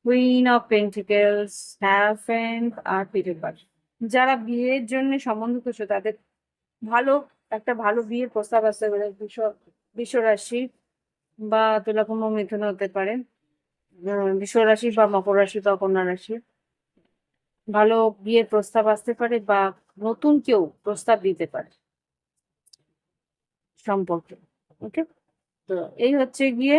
queen of pentacles, hierophant আর পিটার। যারা বিয়ের জন্য সম্বন্ধ করছো তাদের ভালো একটা ভালো বিয়ের প্রস্তাব আসতে পারে বিশ্ব রাশি, বা তুলা কুম্ভ মিথুন হতে পারে, বিশ্ব রাশি বা মকর রাশি বা কন্যা রাশি। ভালো বিয়ের প্রস্তাব আসতে পারে, বা নতুন কেউ প্রস্তাব দিতে পারে সম্পর্কে। ওকে, তো এই হচ্ছে গিয়ে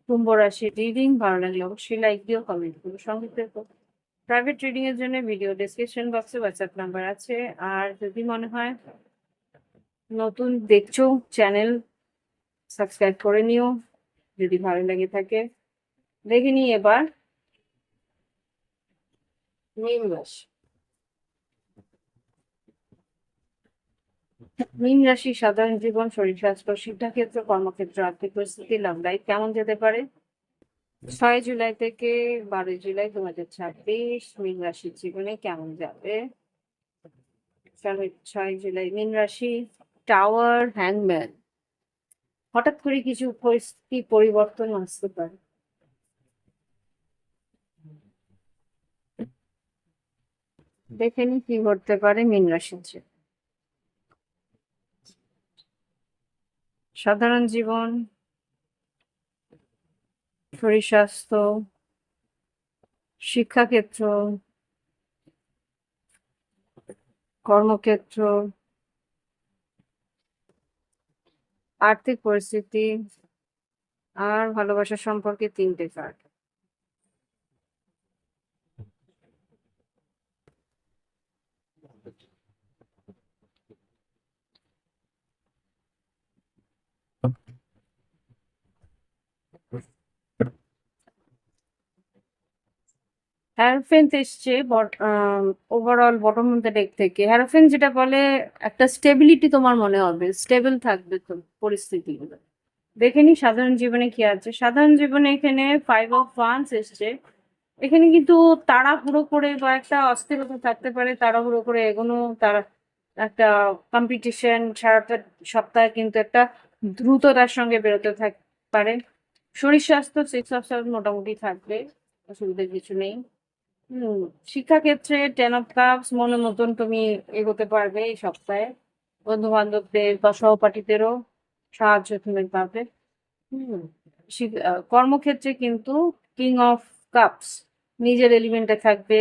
কুম্ভ রাশির রিডিং। ভালো লাগলে অবশ্যই লাইক দিও, কমেন্ট করো, সঙ্গে থেকো। প্রাইভেট রিডিং এর জন্য ভিডিও ডেসক্রিপশন বক্সে হোয়াটসঅ্যাপ নাম্বার আছে। আর যদি মনে হয় নতুন দেখছো, চ্যানেল সাবস্ক্রাইব করে নিও যদি ভালো লেগে থাকে। দেখে নি এবার মীন রাশি। মীন রাশি সাধারণ জীবন, শরীর স্বাস্থ্য, শিক্ষাক্ষেত্র, কর্মক্ষেত্র, আর্থিক পরিস্থিতি, লাভ লাইফ কেমন যেতে পারে। 6 জুলাই থেকে 12 জুলাই 2026 মীন রাশির জীবনে কেমন যাবে। 6 জুলাই মীন রাশি, টাওয়ার, হ্যাংম্যান। হঠাৎ করে কিছু পরিস্থিতি পরিবর্তন আসতে পারে। দেখে নি কি ঘটতে পারে মীন রাশির যে সাধারণ জীবন, শরীর স্বাস্থ্য, শিক্ষাক্ষেত্র, কর্মক্ষেত্র, আর্থিক পরিস্থিতি আর ভালোবাসার সম্পর্কে 3টে কার্ড। হ্যারোফেন্ট এসছে overall bottom of the deck থেকে। হ্যারোফেন্ট যেটা বলে একটা স্টেবিলিটি, তোমার মনে হবে স্টেবল থাকবে তো পরিস্থিতিগুলো। দেখে নি সাধারণ জীবনে কি আছে। সাধারণ জীবনে এখানে 5 অফ ওয়ান্স এসছে। এখানে কিন্তু তাড়াহুড়ো করে বা একটা অস্থিরতা থাকতে পারে, তাড়াহুড়ো করে এগোনো, তারা একটা কম্পিটিশন সারাটা সপ্তাহে কিন্তু একটা দ্রুততার সঙ্গে বেরোতে পারে। শরীর স্বাস্থ্য 6 অফ সোর্স মোটামুটি থাকবে, অসুবিধার কিছু নেই। হুম, শিক্ষাক্ষেত্রে 10 অফ কাপস, মনের মতন তুমি এগোতে পারবে এই সপ্তাহে, বন্ধু বান্ধবদের বা সহপাঠীদেরও সাহায্য তুমি পাবে। হুম। কর্মক্ষেত্রে কিন্তু কিং অফ কাপস নিজের এলিমেন্টে থাকবে,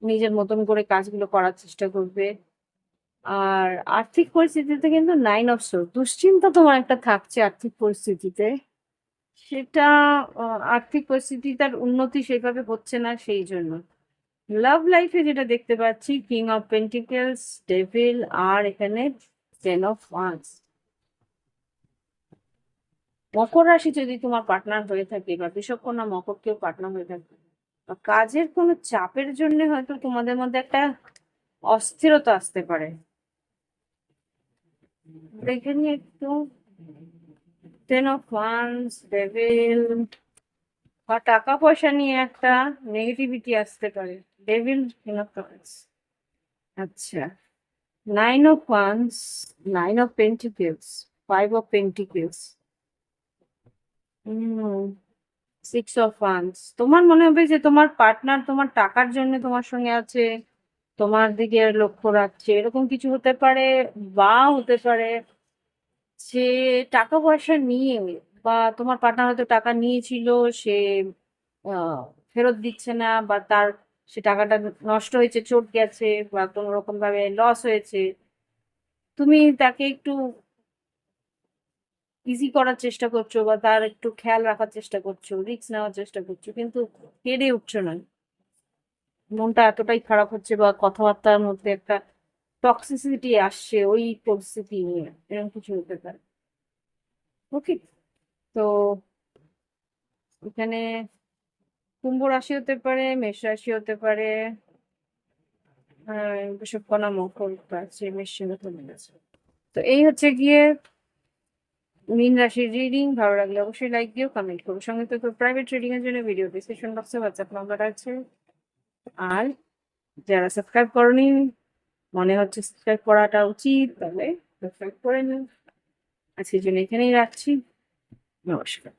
নিজের মতন করে কাজগুলো করার চেষ্টা করবে। আর আর্থিক পরিস্থিতিতে কিন্তু 9 অফ সোর্স দুশ্চিন্তা তোমার একটা থাকছে আর্থিক পরিস্থিতিতে। সেটা আ আর্থিক পরিস্থিতিটার উন্নতি সেভাবে হচ্ছে না সেইজন্য। লাভ লাইফ এ যেটা দেখতে পাচ্ছি কিং অফ পেন্টিকেলস, ডেভিল আর এখানে 10 অফ ওয়ান্স। মকর রাশি যদি তোমার পার্টনার হয়ে থাকে বা বিষবকন্যা মকর কেউ পার্টনার হয়ে থাকে বা কাজের কোনো চাপের জন্য হয়তো তোমাদের মধ্যে একটা অস্থিরতা আসতে পারে। দেখে নিয়ে একটু 10 অফ ওয়ান্স, ডেভিল বা টাকা পয়সা নিয়ে একটা নেগেটিভিটি আসতে পারে। Devil, king of wands. আচ্ছা, 9 of once, 9 of pentacles, 5 of pentacles, hmm, 6 of wands. তোমার মনে হবে যে তোমার পার্টনার তোমার টাকার জন্য তোমার সঙ্গে আছে, তোমার দিকে লক্ষ্য রাখছে, এরকম কিছু হতে পারে। বা হতে পারে যে টাকা পয়সা নিয়ে বা তোমার পার্টনার হয়তো টাকা নিয়েছিল, সে ফেরত দিচ্ছে না বা তার সে টাকাটা নষ্ট হয়েছে, চোট গেছে বা কোনো রকম ভাবে লস হয়েছে। তুমি তাকে একটু ইজি করার চেষ্টা করছো বা তার একটু খেয়াল রাখার চেষ্টা করছো, রিস্ক নেওয়ার চেষ্টা করছো, কিন্তু পেরে উঠছো না। মনটা এতটাই খারাপ হচ্ছে বা কথাবার্তার মধ্যে একটা টক্সিসিটি আসছে ওই পরিস্থিতি নিয়ে, এরকম কিছু হতে পারে। ওকে, তো এখানে কুম্ভ রাশি হতে পারে, মেষ রাশি হতে পারে, বৃষভকন্যা মকর আছে, মেষ সিংহ ধনু আছে। তো এই হচ্ছে গিয়ে মীন রাশির রিডিং। ভালো লাগলে অবশ্যই লাইক দিও, কমেন্ট করো। সঙ্গে তো প্রাইভেট রিডিং এর জন্য ভিডিও ডিসক্রিপশন বক্সে হোয়াটসঅ্যাপ নাম্বার আছে। আর যারা সাবস্ক্রাইব করনি, মনে হচ্ছে সাবস্ক্রাইব করাটা উচিত, তাহলে সাবস্ক্রাইব করে নিন। আজকের জন্য এখানেই রাখছি। নমস্কার।